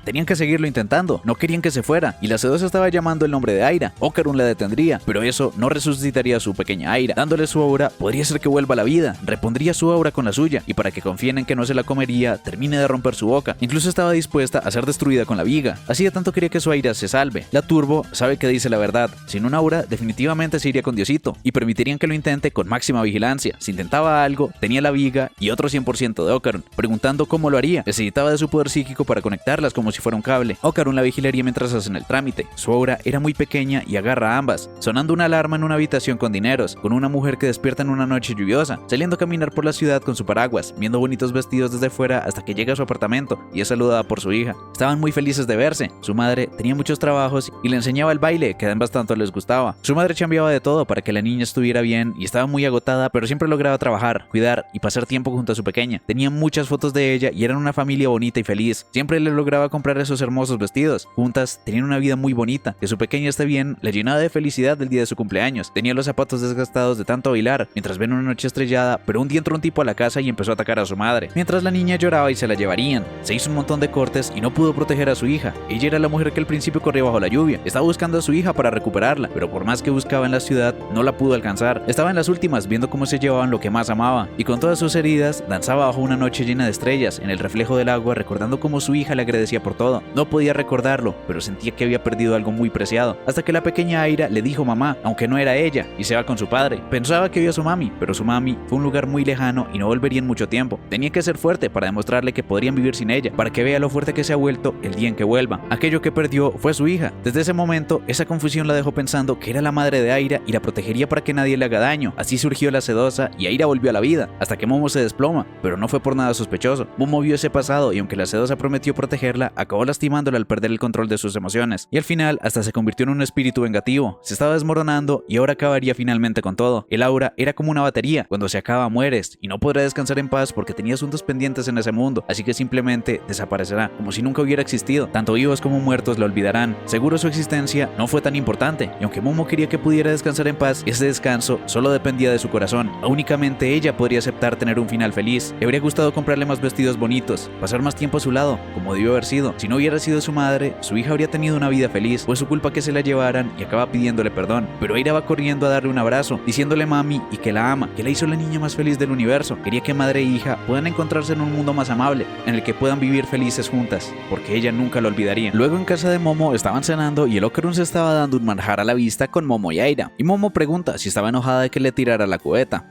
Tenían que seguirlo intentando, no querían que se fuera, y la sedosa estaba llamando el nombre de Aira. Okarun la detendría, pero eso no resucitaría a su pequeña Aira. Dándole su aura, podría ser que vuelva a la vida, repondría su aura con la suya, y para que confíen en que no se la comería, termine de romper su boca. Incluso estaba dispuesta a ser destruida con la viga. Así de tanto quería que su Aira se salve. La Turbo sabe que dice la verdad. Sin un aura, definitivamente se iría con Diosito, y permitirían que lo intente con máxima vigilancia. Si intentaba algo, tenía la viga y otro 100% de Okarun, preguntando cómo lo haría. Necesitaba de su poder psíquico para conectarlas como si fuera un cable. Okarun la vigilaría mientras hacen el trámite. Su aura era muy pequeña y agarra a ambas, sonando una alarma en una habitación con dineros, con una mujer que despierta en una noche lluviosa, saliendo a caminar por la ciudad con su paraguas, viendo bonitos vestidos desde fuera hasta que llega a su apartamento y es saludada por su hija. Estaban muy felices de verse. Su madre tenía muchos trabajos y le enseñaba el baile, que a ambas tanto les gustaba. Su madre chambeaba de todo para que la niña estuviera bien y estaba muy agotada, pero siempre lograba trabajar, cuidar y pasar tiempo junto a su pequeña. Tenían muchas fotos de ella y eran una familia bonita y feliz. Siempre le lograba comprar esos hermosos vestidos. Juntas tenían una vida muy bonita. Que su pequeña esté bien le llenaba de felicidad el día de su cumpleaños. Tenía los zapatos desgastados de tanto bailar mientras ven una noche estrellada, pero un día entró un tipo a la casa y empezó a atacar a su madre. Mientras la niña lloraba y se la llevarían. Se hizo un montón de cortes y no pudo proteger a su hija. Ella era la mujer que al principio corría bajo la lluvia. Estaba buscando a su hija para recuperarla, pero por más que buscaba en la ciudad, no la pudo alcanzar. Estaba en las últimas viendo cómo se llevaban lo que más amaba, y con todas sus heridas danzaba bajo una noche llena de estrellas en el reflejo del agua, recordando cómo su hija le agradecía por todo. No podía recordarlo, pero sentía que había perdido algo muy preciado, hasta que la pequeña Aira le dijo mamá, aunque no era ella, y se va con su padre. Pensaba que vio a su mami, pero su mami fue un lugar muy lejano y no volvería en mucho tiempo. Tenía que ser fuerte para demostrarle que podrían vivir sin ella, para que vea lo fuerte que se ha vuelto el día en que vuelva. Aquello que perdió fue su hija. Desde ese momento, esa confusión la dejó pensando que era la madre de Aira y la protegería para que nadie le haga daño. Así surgió la sedosa y Aira volvió a la vida, hasta que Momo se desploma, pero no fue por nada sospechoso. Momo vio ese pasado y aunque la sedosa prometió protegerla, acabó lastimándola al perder el control de sus emociones, y al final hasta se convirtió en un espíritu vengativo. Se estaba desmoronando y ahora acabaría finalmente con todo. El aura era como una batería, cuando se acaba mueres y no podrá descansar en paz porque tenía asuntos pendientes en ese mundo, así que simplemente desaparecerá, como si nunca hubiera existido. Tanto vivos como muertos la olvidarán. Seguro su existencia no fue tan importante, y aunque Momo quería que pudiera descansar en paz, ese descanso solo dependía de su corazón. Únicamente ella podría aceptar tener un final feliz. Le habría gustado comprarle más vestidos bonitos, pasar más tiempo a su lado, como debió haber sido. Si no hubiera sido su madre, su hija habría tenido una vida feliz. Fue su culpa que se la llevaran y acaba pidiéndole perdón. Pero Aira va corriendo a darle un abrazo, diciéndole mami y que la ama, que la hizo la niña más feliz del universo. Quería que madre e hija puedan encontrarse en un mundo más amable, en el que puedan vivir felices juntas, porque ella nunca lo olvidaría. Luego en casa de Momo estaban cenando y el Okarun se estaba dando un manjar a la vista con Momo y Aira. Y Momo pregunta si estaba enojada de que le tirara la cubeta.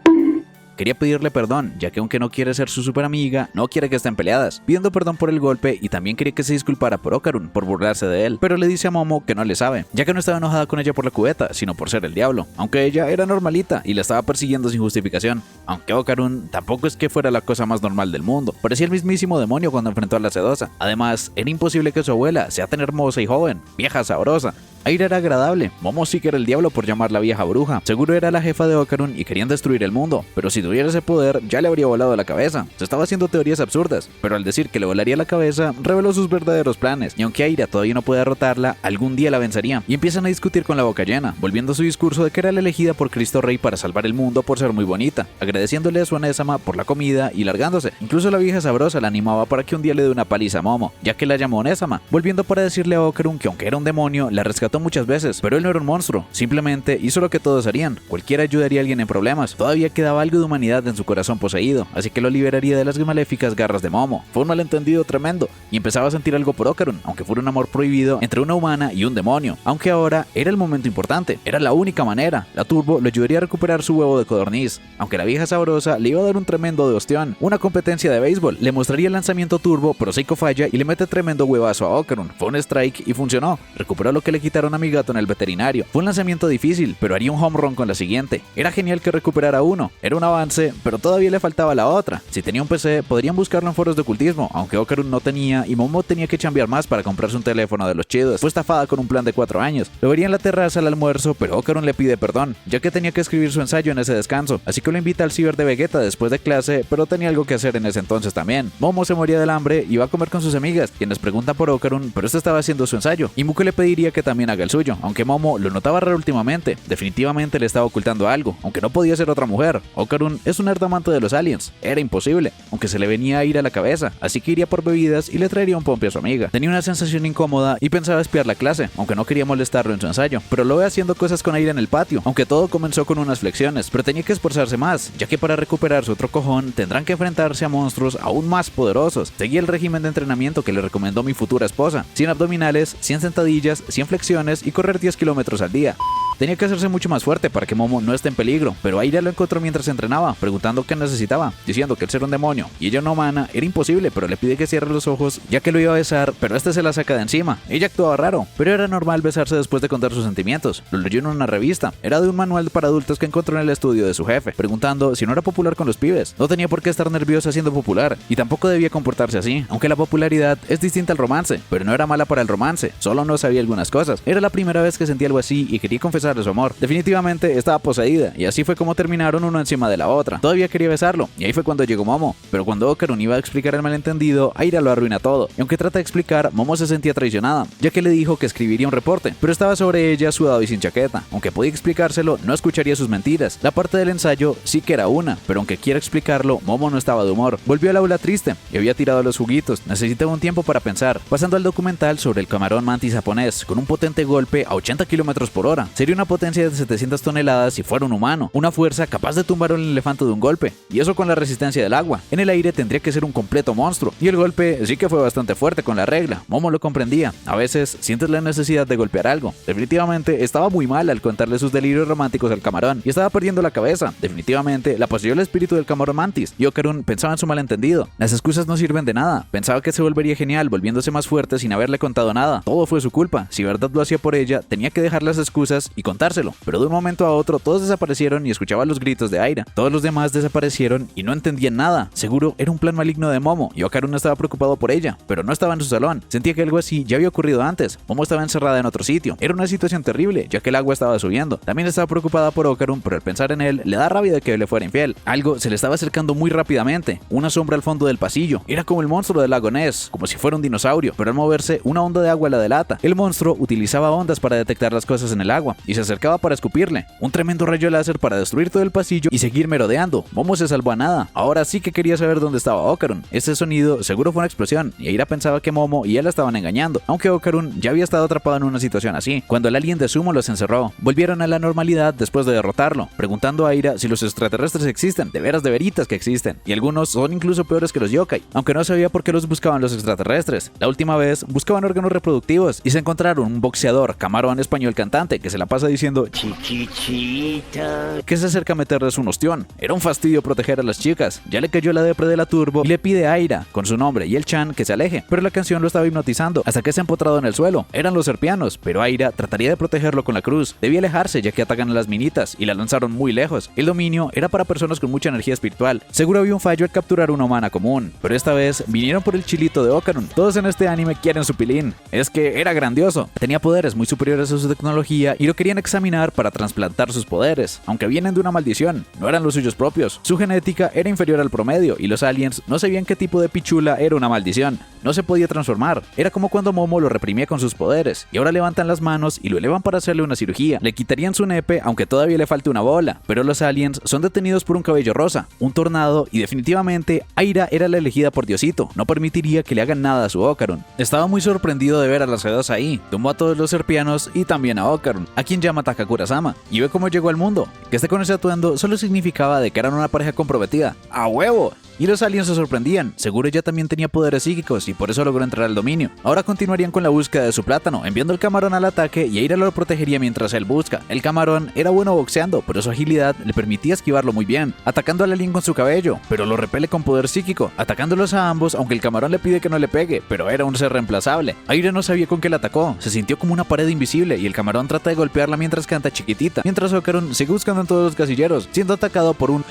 Quería pedirle perdón, ya que aunque no quiere ser su super amiga, no quiere que estén peleadas, pidiendo perdón por el golpe y también quería que se disculpara por Okarun, por burlarse de él, pero le dice a Momo que no le sabe, ya que no estaba enojada con ella por la cubeta, sino por ser el diablo, aunque ella era normalita y la estaba persiguiendo sin justificación, aunque Okarun tampoco es que fuera la cosa más normal del mundo, parecía el mismísimo demonio cuando enfrentó a la sedosa. Además, era imposible que su abuela sea tan hermosa y joven, vieja sabrosa. Aira era agradable, Momo sí que era el diablo por llamarla vieja bruja. Seguro era la jefa de Okarun y querían destruir el mundo, pero si tuviera ese poder ya le habría volado la cabeza. Se estaba haciendo teorías absurdas, pero al decir que le volaría la cabeza, reveló sus verdaderos planes, y aunque Aira todavía no puede derrotarla, algún día la vencería, y empiezan a discutir con la boca llena, volviendo su discurso de que era la elegida por Cristo Rey para salvar el mundo por ser muy bonita, agradeciéndole a su Onésama por la comida y largándose. Incluso la vieja sabrosa la animaba para que un día le dé una paliza a Momo, ya que la llamó Onésama, volviendo para decirle a Okarun que aunque era un demonio, la rescató muchas veces, pero él no era un monstruo, simplemente hizo lo que todos harían, cualquiera ayudaría a alguien en problemas, todavía quedaba algo de humanidad en su corazón poseído, así que lo liberaría de las maléficas garras de Momo. Fue un malentendido tremendo, y empezaba a sentir algo por Okarun, aunque fuera un amor prohibido entre una humana y un demonio, aunque ahora era el momento importante, era la única manera. La Turbo le ayudaría a recuperar su huevo de codorniz, aunque la vieja sabrosa le iba a dar un tremendo de ostión. Una competencia de béisbol, le mostraría el lanzamiento Turbo, pero Seiko falla y le mete tremendo huevazo a Okarun. Fue un strike y funcionó, recuperó lo que le quitaron a mi gato en el veterinario. Fue un lanzamiento difícil, pero haría un home run con la siguiente. Era genial que recuperara uno, era un avance, pero todavía le faltaba la otra. Si tenía un PC, podrían buscarlo en foros de ocultismo, aunque Okarun no tenía y Momo tenía que chambear más para comprarse un teléfono de los chidos. Fue estafada con un plan de 4 años. Lo vería en la terraza al almuerzo, pero Okarun le pide perdón, ya que tenía que escribir su ensayo en ese descanso, así que lo invita al ciber de Vegeta después de clase, pero tenía algo que hacer en ese entonces también. Momo se moría del hambre y va a comer con sus amigas, quienes preguntan por Okarun, pero este estaba haciendo su ensayo, y Muko le pediría que también haga el suyo, aunque Momo lo notaba raro últimamente. Definitivamente le estaba ocultando algo, aunque no podía ser otra mujer. Okarun es un nerd amante de los aliens, era imposible, aunque se le venía a ir a la cabeza, así que iría por bebidas y le traería un pompe a su amiga. Tenía una sensación incómoda y pensaba espiar la clase, aunque no quería molestarlo en su ensayo, pero lo ve haciendo cosas con Aira en el patio, aunque todo comenzó con unas flexiones, pero tenía que esforzarse más, ya que para recuperar su otro cojón tendrán que enfrentarse a monstruos aún más poderosos. Seguía el régimen de entrenamiento que le recomendó mi futura esposa: 100 abdominales, 100 sentadillas, 100 flexiones y correr 10 kilómetros al día. Tenía que hacerse mucho más fuerte para que Momo no esté en peligro, pero Aira lo encontró mientras entrenaba, preguntando qué necesitaba, diciendo que el ser un demonio y ella una humana era imposible, pero le pide que cierre los ojos, ya que lo iba a besar, pero este se la saca de encima. Ella actuaba raro, pero era normal besarse después de contar sus sentimientos. Lo leyó en una revista, era de un manual para adultos que encontró en el estudio de su jefe, preguntando si no era popular con los pibes. No tenía por qué estar nerviosa siendo popular, y tampoco debía comportarse así, aunque la popularidad es distinta al romance, pero no era mala para el romance, solo no sabía algunas cosas. Era la primera vez que sentía algo así y quería confesarle su amor. Definitivamente estaba poseída, y así fue como terminaron uno encima de la otra. Todavía quería besarlo, y ahí fue cuando llegó Momo, pero cuando Okarun iba a explicar el malentendido, Aira lo arruina todo, y aunque trata de explicar, Momo se sentía traicionada, ya que le dijo que escribiría un reporte, pero estaba sobre ella sudado y sin chaqueta. Aunque podía explicárselo, no escucharía sus mentiras. La parte del ensayo sí que era una, pero aunque quiera explicarlo, Momo no estaba de humor. Volvió al aula triste, y había tirado los juguitos, necesitaba un tiempo para pensar, pasando al documental sobre el camarón mantis japonés, con un potente golpe a 80 km por hora. Sería una potencia de 700 toneladas si fuera un humano, una fuerza capaz de tumbar a un elefante de un golpe, y eso con la resistencia del agua. En el aire tendría que ser un completo monstruo, y el golpe sí que fue bastante fuerte con la regla. Momo lo comprendía, a veces sientes la necesidad de golpear algo. Definitivamente estaba muy mal al contarle sus delirios románticos al camarón, y estaba perdiendo la cabeza. Definitivamente la poseyó el espíritu del camarón mantis, y Okarun pensaba en su malentendido. Las excusas no sirven de nada, pensaba que se volvería genial volviéndose más fuerte sin haberle contado nada. Todo fue su culpa, si verdad lo hacía por ella, tenía que dejar las excusas y contárselo, pero de un momento a otro todos desaparecieron y escuchaba los gritos de Aira. Todos los demás desaparecieron y no entendían nada. Seguro era un plan maligno de Momo, y Okarun estaba preocupado por ella, pero no estaba en su salón. Sentía que algo así ya había ocurrido antes. Momo estaba encerrada en otro sitio. Era una situación terrible, ya que el agua estaba subiendo. También estaba preocupada por Okarun, pero al pensar en él, le da rabia de que le fuera infiel. Algo se le estaba acercando muy rápidamente. Una sombra al fondo del pasillo. Era como el monstruo del lago Ness, como si fuera un dinosaurio, pero al moverse, una onda de agua la delata. El monstruo utilizaba ondas para detectar las cosas en el agua, y se acercaba para escupirle. Un tremendo rayo láser para destruir todo el pasillo y seguir merodeando. Momo se salvó a nada. Ahora sí que quería saber dónde estaba Okarun. Ese sonido seguro fue una explosión, y Aira pensaba que Momo y él la estaban engañando, aunque Okarun ya había estado atrapado en una situación así, cuando el alien de Sumo los encerró. Volvieron a la normalidad después de derrotarlo, preguntando a Aira si los extraterrestres existen, de veras de veritas que existen, y algunos son incluso peores que los yokai, aunque no sabía por qué los buscaban los extraterrestres. La última vez buscaban órganos reproductivos y se encontraron un boxeador, camarón español cantante, que se la pasa casa diciendo
chiquichita,
que se acerca a meterles un ostión. Era un fastidio proteger a las chicas. Ya le cayó la depre de la turbo y le pide a Aira, con su nombre y el Chan, que se aleje, pero la canción lo estaba hipnotizando hasta que se ha empotrado en el suelo. Eran los serpianos, pero Aira trataría de protegerlo con la cruz. Debía alejarse ya que atacan a las minitas y la lanzaron muy lejos. El dominio era para personas con mucha energía espiritual. Seguro había un fallo al capturar una humana común, pero esta vez vinieron por el chilito de Ocarun. Todos en este anime quieren su pilín. Es que era grandioso. Tenía poderes muy superiores a su tecnología y lo querían examinar para trasplantar sus poderes, aunque vienen de una maldición, no eran los suyos propios. Su genética era inferior al promedio y los aliens no sabían qué tipo de pichula era una maldición. No se podía transformar. Era como cuando Momo lo reprimía con sus poderes y ahora levantan las manos y lo elevan para hacerle una cirugía. Le quitarían su nepe aunque todavía le falte una bola, pero los aliens son detenidos por un cabello rosa, un tornado y definitivamente Aira era la elegida por Diosito. No permitiría que le hagan nada a su Ocarun. Estaba muy sorprendido de ver a las G2 ahí. Tomó a todos los serpianos y también a Ocarun, a quien llama Takakura-sama, y ve cómo llegó al mundo. Que esté con ese atuendo solo significaba de que eran una pareja comprometida. ¡A huevo! Y los aliens se sorprendían, seguro ella también tenía poderes psíquicos y por eso logró entrar al dominio. Ahora continuarían con la búsqueda de su plátano, enviando al camarón al ataque y Aira lo protegería mientras él busca. El camarón era bueno boxeando, pero su agilidad le permitía esquivarlo muy bien, atacando al alien con su cabello, pero lo repele con poder psíquico, atacándolos a ambos aunque el camarón le pide que no le pegue, pero era un ser reemplazable. Aira no sabía con qué le atacó, se sintió como una pared invisible y el camarón trata de golpearla mientras canta Chiquitita, mientras Ocarun sigue buscando en todos los casilleros, siendo atacado por un...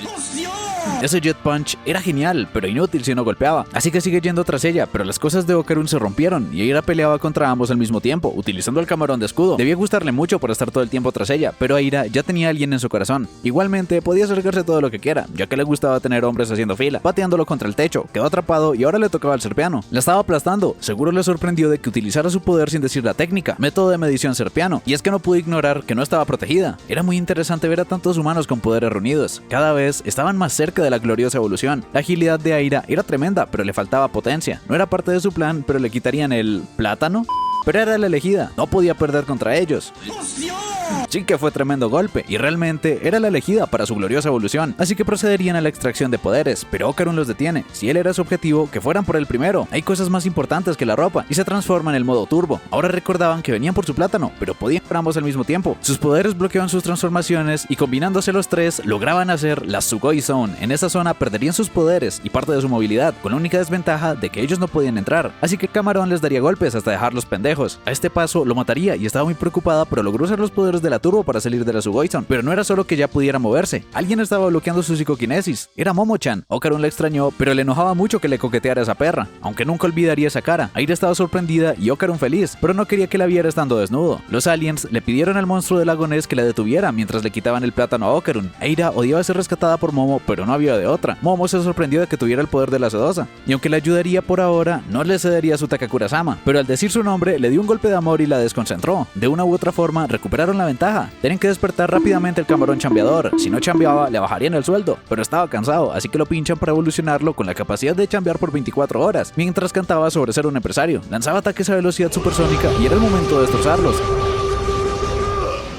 Ese Jet Punch era genial, pero inútil si no golpeaba, así que sigue yendo tras ella, pero las cosas de Ocarun se rompieron y Aira peleaba contra ambos al mismo tiempo, utilizando el camarón de escudo. Debía gustarle mucho por estar todo el tiempo tras ella, pero Aira ya tenía a alguien en su corazón. Igualmente, podía acercarse todo lo que quiera, ya que le gustaba tener hombres haciendo fila, pateándolo contra el techo, quedó atrapado y ahora le tocaba al serpiano. La estaba aplastando, seguro le sorprendió de que utilizara su poder sin decir la técnica, método de medición serpiano, y es que no pudo ignorar que no estaba protegida. Era muy interesante ver a tantos humanos con poderes reunidos, cada vez estaban más cerca de la gloriosa evolución. La agilidad de Aira era tremenda, pero le faltaba potencia. No era parte de su plan, pero le quitarían el plátano. Pero era la elegida, no podía perder contra ellos. Sí que fue tremendo golpe, y realmente era la elegida para su gloriosa evolución, así que procederían a la extracción de poderes, pero Ocarun los detiene. Si él era su objetivo, que fueran por el primero. Hay cosas más importantes que la ropa, y se transforma en el modo turbo. Ahora recordaban que venían por su plátano, pero podían por ambos al mismo tiempo. Sus poderes bloqueaban sus transformaciones, y combinándose los tres, lograban hacer la Sugoi Zone. En esa zona perderían sus poderes y parte de su movilidad, con la única desventaja de que ellos no podían entrar, así que el camarón les daría golpes hasta dejarlos pendejos. A este paso lo mataría y estaba muy preocupada, pero logró usar los poderes de la turbo para salir de la Sugoi Zone. Pero no era solo que ya pudiera moverse, alguien estaba bloqueando su psicoquinesis. Era Momo-chan. Ocarun la extrañó, pero le enojaba mucho que le coqueteara esa perra, aunque nunca olvidaría esa cara. Aira estaba sorprendida y Ocarun feliz, pero no quería que la viera estando desnudo. Los aliens le pidieron al monstruo del lago Ness que la detuviera mientras le quitaban el plátano a Ocarun. Aira odiaba ser rescatada por Momo, pero no había de otra. Momo se sorprendió de que tuviera el poder de la sedosa, y aunque le ayudaría por ahora, no le cedería su Takakura-sama, pero al decir su nombre le dio un golpe de amor y la desconcentró. De una u otra forma recuperaron la ventaja. Tenían que despertar rápidamente el camarón chambeador. Si no chambeaba, le bajarían el sueldo, pero estaba cansado, así que lo pinchan para evolucionarlo con la capacidad de chambear por 24 horas, mientras cantaba sobre ser un empresario. Lanzaba ataques a velocidad supersónica y era el momento de destrozarlos.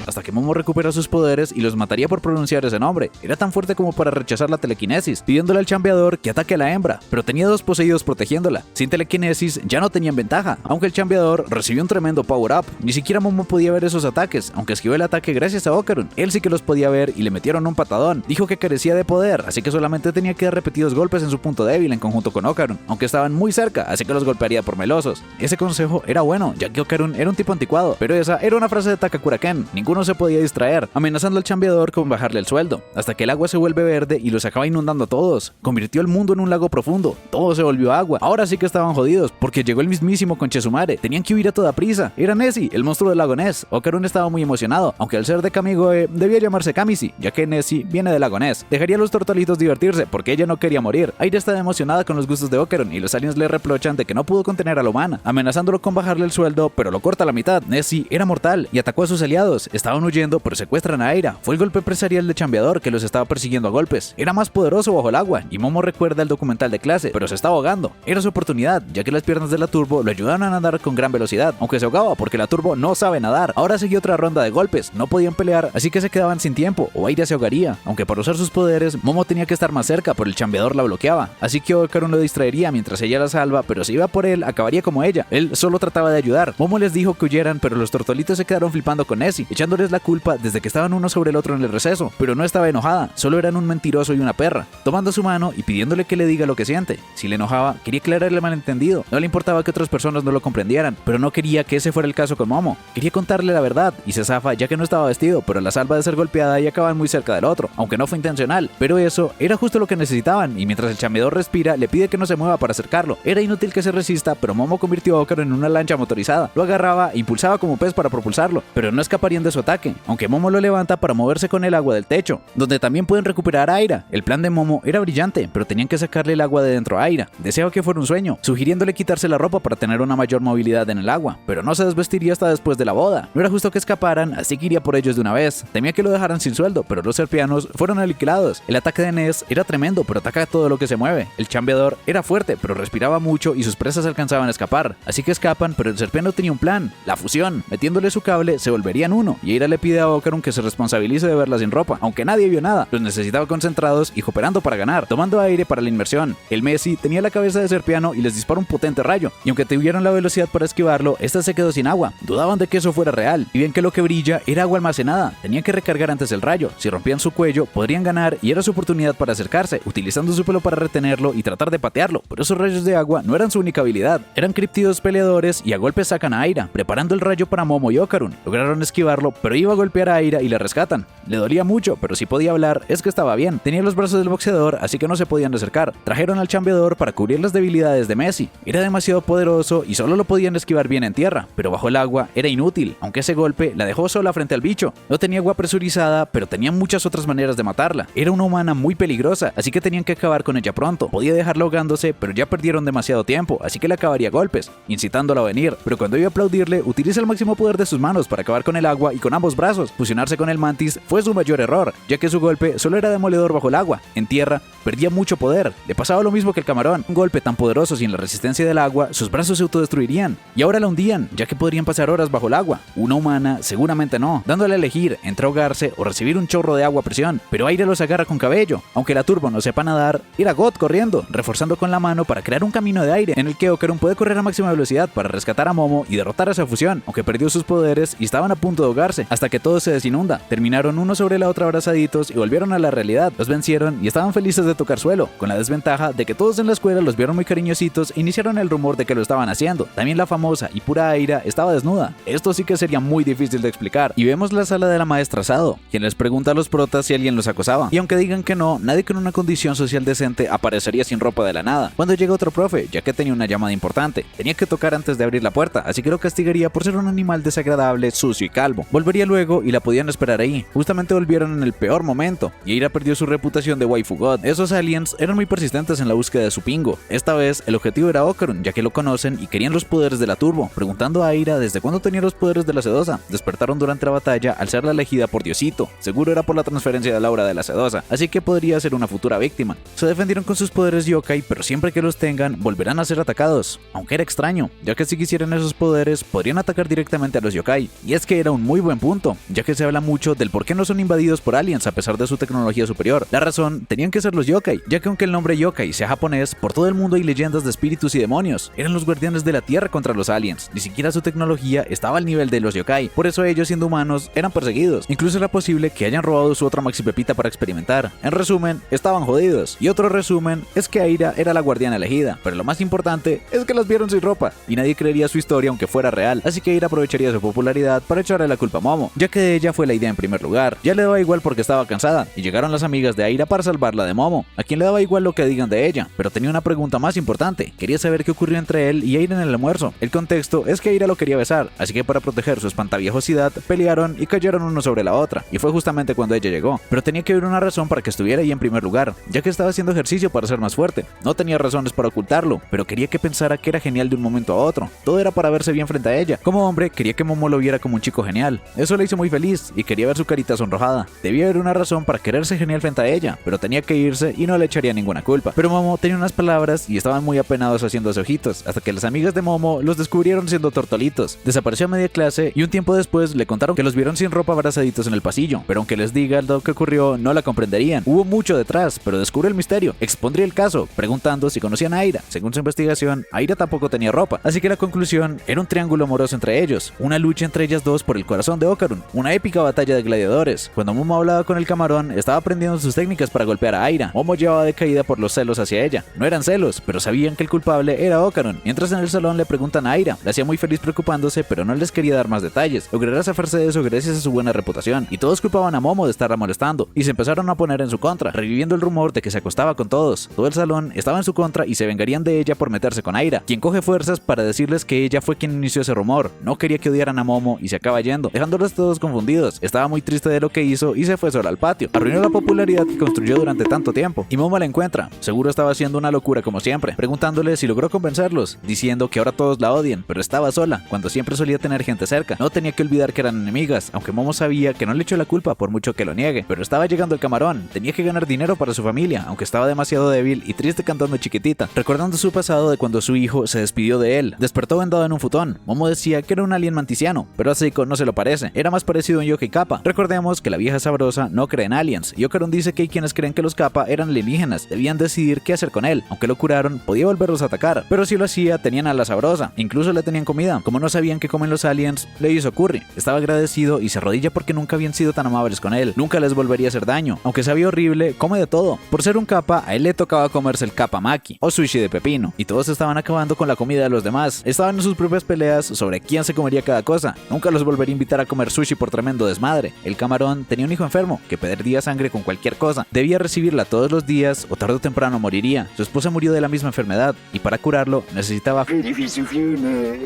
Hasta que Momo recupera sus poderes y los mataría por pronunciar ese nombre. Era tan fuerte como para rechazar la telequinesis, pidiéndole al chambeador que ataque a la hembra, pero tenía dos poseídos protegiéndola. Sin telequinesis ya no tenían ventaja, aunque el chambeador recibió un tremendo power-up. Ni siquiera Momo podía ver esos ataques, aunque esquivó el ataque gracias a Ocarun. Él sí que los podía ver y le metieron un patadón. Dijo que carecía de poder, así que solamente tenía que dar repetidos golpes en su punto débil en conjunto con Ocarun, aunque estaban muy cerca, así que los golpearía por melosos. Ese consejo era bueno, ya que Ocarun era un tipo anticuado, pero esa era una frase de Takakura Ken. Ninguno se podía distraer, amenazando al chambeador con bajarle el sueldo, hasta que el agua se vuelve verde y los acaba inundando a todos. Convirtió el mundo en un lago profundo, todo se volvió agua. Ahora sí que estaban jodidos, porque llegó el mismísimo Conchesumare. Tenían que huir a toda prisa. Era Nessie, el monstruo del lago Ness. Ocarun estaba muy emocionado, aunque al ser de Kamigoe debía llamarse Kamisi, ya que Nessie viene del lago Ness. Dejaría a los tortolitos divertirse, porque ella no quería morir. Aira está emocionada con los gustos de Ocarun, y los aliens le reprochan de que no pudo contener a la humana, amenazándolo con bajarle el sueldo, pero lo corta a la mitad. Nessie era mortal, y atacó a sus aliados. Estaban huyendo, pero secuestran a Aira. Fue el golpe empresarial de chambeador que los estaba persiguiendo a golpes. Era más poderoso bajo el agua, y Momo recuerda el documental de clase, pero se estaba ahogando. Era su oportunidad, ya que las piernas de la turbo lo ayudaron a nadar con gran velocidad, aunque se ahogaba porque la turbo no sabe nadar. Ahora siguió otra ronda de golpes, no podían pelear, así que se quedaban sin tiempo, o Aira se ahogaría. Aunque para usar sus poderes, Momo tenía que estar más cerca, pero el chambeador la bloqueaba, así que Ocarun lo distraería mientras ella la salva, pero si iba por él, acabaría como ella. Él solo trataba de ayudar. Momo les dijo que huyeran, pero los tortolitos se quedaron flipando con Nessie, echándole echarles la culpa desde que estaban uno sobre el otro en el receso, pero no estaba enojada, solo eran un mentiroso y una perra, tomando su mano y pidiéndole que le diga lo que siente. Si le enojaba, quería aclararle el malentendido, no le importaba que otras personas no lo comprendieran, pero no quería que ese fuera el caso con Momo. Quería contarle la verdad y se zafa ya que no estaba vestido, pero la salva de ser golpeada y acaban muy cerca del otro, aunque no fue intencional, pero eso era justo lo que necesitaban, y mientras el chambeador respira, le pide que no se mueva para acercarlo. Era inútil que se resista, pero Momo convirtió a Okarun en una lancha motorizada, lo agarraba e impulsaba como pez para propulsarlo, pero no escaparían de su ataque, aunque Momo lo levanta para moverse con el agua del techo, donde también pueden recuperar a Aira. El plan de Momo era brillante, pero tenían que sacarle el agua de dentro a Aira. Deseaba que fuera un sueño, sugiriéndole quitarse la ropa para tener una mayor movilidad en el agua, pero no se desvestiría hasta después de la boda. No era justo que escaparan, así que iría por ellos de una vez. Temía que lo dejaran sin sueldo, pero los serpianos fueron aniquilados. El ataque de Ness era tremendo, pero ataca todo lo que se mueve. El chambeador era fuerte, pero respiraba mucho y sus presas alcanzaban a escapar. Así que escapan, pero el serpiano tenía un plan, la fusión. Metiéndole su cable, se volverían uno, y Aira le pide a Okarun que se responsabilice de verla sin ropa, aunque nadie vio nada. Los necesitaba concentrados y cooperando para ganar, tomando aire para la inmersión. El Messi tenía la cabeza de serpiano y les disparó un potente rayo, y aunque tuvieron la velocidad para esquivarlo, esta se quedó sin agua. Dudaban de que eso fuera real, y bien que lo que brilla era agua almacenada. Tenían que recargar antes el rayo. Si rompían su cuello, podrían ganar, y era su oportunidad para acercarse, utilizando su pelo para retenerlo y tratar de patearlo, pero esos rayos de agua no eran su única habilidad. Eran críptidos peleadores y a golpes sacan a Aira, preparando el rayo para Momo y Okarun. Lograron esquivarlo, pero iba a golpear a Aira y la rescatan. Le dolía mucho, pero si podía hablar, es que estaba bien. Tenía los brazos del boxeador, así que no se podían acercar. Trajeron al chambeador para cubrir las debilidades de Messi. Era demasiado poderoso y solo lo podían esquivar bien en tierra, pero bajo el agua era inútil, aunque ese golpe la dejó sola frente al bicho. No tenía agua presurizada, pero tenía muchas otras maneras de matarla. Era una humana muy peligrosa, así que tenían que acabar con ella pronto. Podía dejarla ahogándose, pero ya perdieron demasiado tiempo, así que le acabaría a golpes, incitándola a venir. Pero cuando iba a aplaudirle, utiliza el máximo poder de sus manos para acabar con el agua y con ambos brazos. Fusionarse con el mantis fue su mayor error, ya que su golpe solo era demoledor bajo el agua. En tierra, perdía mucho poder. Le pasaba lo mismo que el camarón. Un golpe tan poderoso sin la resistencia del agua, sus brazos se autodestruirían. Y ahora la hundían, ya que podrían pasar horas bajo el agua. Una humana, seguramente no, dándole a elegir entre ahogarse o recibir un chorro de agua a presión. Pero Aira los agarra con cabello. Aunque la turbo no sepa nadar, era God corriendo, reforzando con la mano para crear un camino de aire en el que Okarun puede correr a máxima velocidad para rescatar a Momo y derrotar a esa fusión, aunque perdió sus poderes y estaban a punto de ahogarse, hasta que todo se desinunda. Terminaron uno sobre la otra abrazaditos y volvieron a la realidad. Los vencieron y estaban felices de tocar suelo, con la desventaja de que todos en la escuela los vieron muy cariñositos e iniciaron el rumor de que lo estaban haciendo. También la famosa y pura Aira estaba desnuda. Esto sí que sería muy difícil de explicar. Y vemos la sala de la maestra Sado, quien les pregunta a los protas si alguien los acosaba. Y aunque digan que no, nadie con una condición social decente aparecería sin ropa de la nada. Cuando llega otro profe, ya que tenía una llamada importante, tenía que tocar antes de abrir la puerta, así que lo castigaría por ser un animal desagradable, sucio y calvo. Volvería luego y la podían esperar ahí. Justamente volvieron en el peor momento, y Aira perdió su reputación de waifu god. Esos aliens eran muy persistentes en la búsqueda de su pingo. Esta vez, el objetivo era Okarun, ya que lo conocen y querían los poderes de la turbo, preguntando a Aira desde cuándo tenía los poderes de la sedosa. Despertaron durante la batalla al ser la elegida por Diosito. Seguro era por la transferencia de la aura de la sedosa, así que podría ser una futura víctima. Se defendieron con sus poderes yokai, pero siempre que los tengan, volverán a ser atacados. Aunque era extraño, ya que si quisieran esos poderes, podrían atacar directamente a los yokai. Y es que era un muy buen punto, ya que se habla mucho del por qué no son invadidos por aliens a pesar de su tecnología superior. La razón, tenían que ser los yokai, ya que aunque el nombre yokai sea japonés, por todo el mundo hay leyendas de espíritus y demonios. Eran los guardianes de la tierra contra los aliens. Ni siquiera su tecnología estaba al nivel de los yokai, por eso ellos, siendo humanos, eran perseguidos. Incluso era posible que hayan robado su otra Maxi Pepita para experimentar. En resumen, estaban jodidos. Y otro resumen es que Aira era la guardiana elegida, pero lo más importante es que las vieron sin ropa, y nadie creería su historia aunque fuera real, así que Aira aprovecharía su popularidad para echarle la culpa a Momo, ya que de ella fue la idea en primer lugar. Ya le daba igual porque estaba cansada, y llegaron las amigas de Aira para salvarla de Momo, a quien le daba igual lo que digan de ella, pero tenía una pregunta más importante. Quería saber qué ocurrió entre él y Aira en el almuerzo. El contexto es que Aira lo quería besar, así que para proteger su espantaviejosidad, pelearon y cayeron uno sobre la otra, y fue justamente cuando ella llegó. Pero tenía que haber una razón para que estuviera ahí en primer lugar, ya que estaba haciendo ejercicio para ser más fuerte. No tenía razones para ocultarlo, pero quería que pensara que era genial de un momento a otro. Todo era para verse bien frente a ella. Como hombre, quería que Momo lo viera como un chico genial. Eso le hizo muy feliz, y quería ver su carita sonrojada. Debía haber una razón para quererse genial frente a ella, pero tenía que irse y no le echaría ninguna culpa. Pero Momo tenía unas palabras y estaban muy apenados haciéndose ojitos, hasta que las amigas de Momo los descubrieron siendo tortolitos. Desapareció a media clase y un tiempo después le contaron que los vieron sin ropa abrazaditos en el pasillo, pero aunque les diga lo que ocurrió, no la comprenderían. Hubo mucho detrás, pero descubrió el misterio. Expondría el caso, preguntando si conocían a Aira. Según su investigación, Aira tampoco tenía ropa, así que la conclusión era un triángulo amoroso entre ellos, una lucha entre ellas dos por el corazón de Okarun, una épica batalla de gladiadores. Cuando Momo hablaba con el camarón, estaba aprendiendo sus técnicas para golpear a Aira. Momo llevaba de caída por los celos hacia ella. No eran celos, pero sabían que el culpable era Okarun. Mientras en el salón le preguntan a Aira, la hacía muy feliz preocupándose, pero no les quería dar más detalles. Logrará zafarse de eso gracias a su buena reputación, y todos culpaban a Momo de estarla molestando, y se empezaron a poner en su contra, reviviendo el rumor de que se acostaba con todos. Todo el salón estaba en su contra y se vengarían de ella por meterse con Aira, quien coge fuerzas para decirles que ella fue quien inició ese rumor. No quería que odiaran a Momo y se acaba yendo, dejándolos todos confundidos. Estaba muy triste de lo que hizo y se fue sola al patio. Arruinó la popularidad que construyó durante tanto tiempo, y Momo la encuentra. Seguro estaba haciendo una locura como siempre, preguntándole si logró convencerlos, diciendo que ahora todos la odian, pero estaba sola, cuando siempre solía tener gente cerca. No tenía que olvidar que eran enemigas, aunque Momo sabía que no le echó la culpa por mucho que lo niegue. Pero estaba llegando el camarón, tenía que ganar dinero para su familia, aunque estaba demasiado débil y triste cantando Chiquitita, recordando su pasado de cuando su hijo se despidió de él. Despertó vendado en un futón. Momo decía que era un alien manticiano, pero a Seiko no se lo parece, era más parecido a un Yokai Kappa. Recordemos que la vieja sabrosa no cree en aliens, y Okarun dice que hay quienes creen que los Kappa eran alienígenas, debían decidir qué hacer con él. Aunque lo curaron, podía volverlos a atacar, pero si lo hacía, tenían a la sabrosa, incluso le tenían comida. Como no sabían qué comen los aliens, le hizo curry. Estaba agradecido y se arrodilla porque nunca habían sido tan amables con él, nunca les volvería a hacer daño. Aunque sabía horrible, come de todo. Por ser un Kappa, a él le tocaba comerse el Kappa Maki, o sushi de pepino, y todos estaban acabando con la comida de los demás. Estaban en sus propias peleas sobre quién se comería cada cosa. Nunca los volvería a invitar a comer sushi por tremendo desmadre. El camarón tenía un hijo enfermo, que perdía sangre con cualquier cosa. Debía recibirla todos los días, o tarde o temprano moriría. Su esposa murió de la misma enfermedad, y para curarlo necesitaba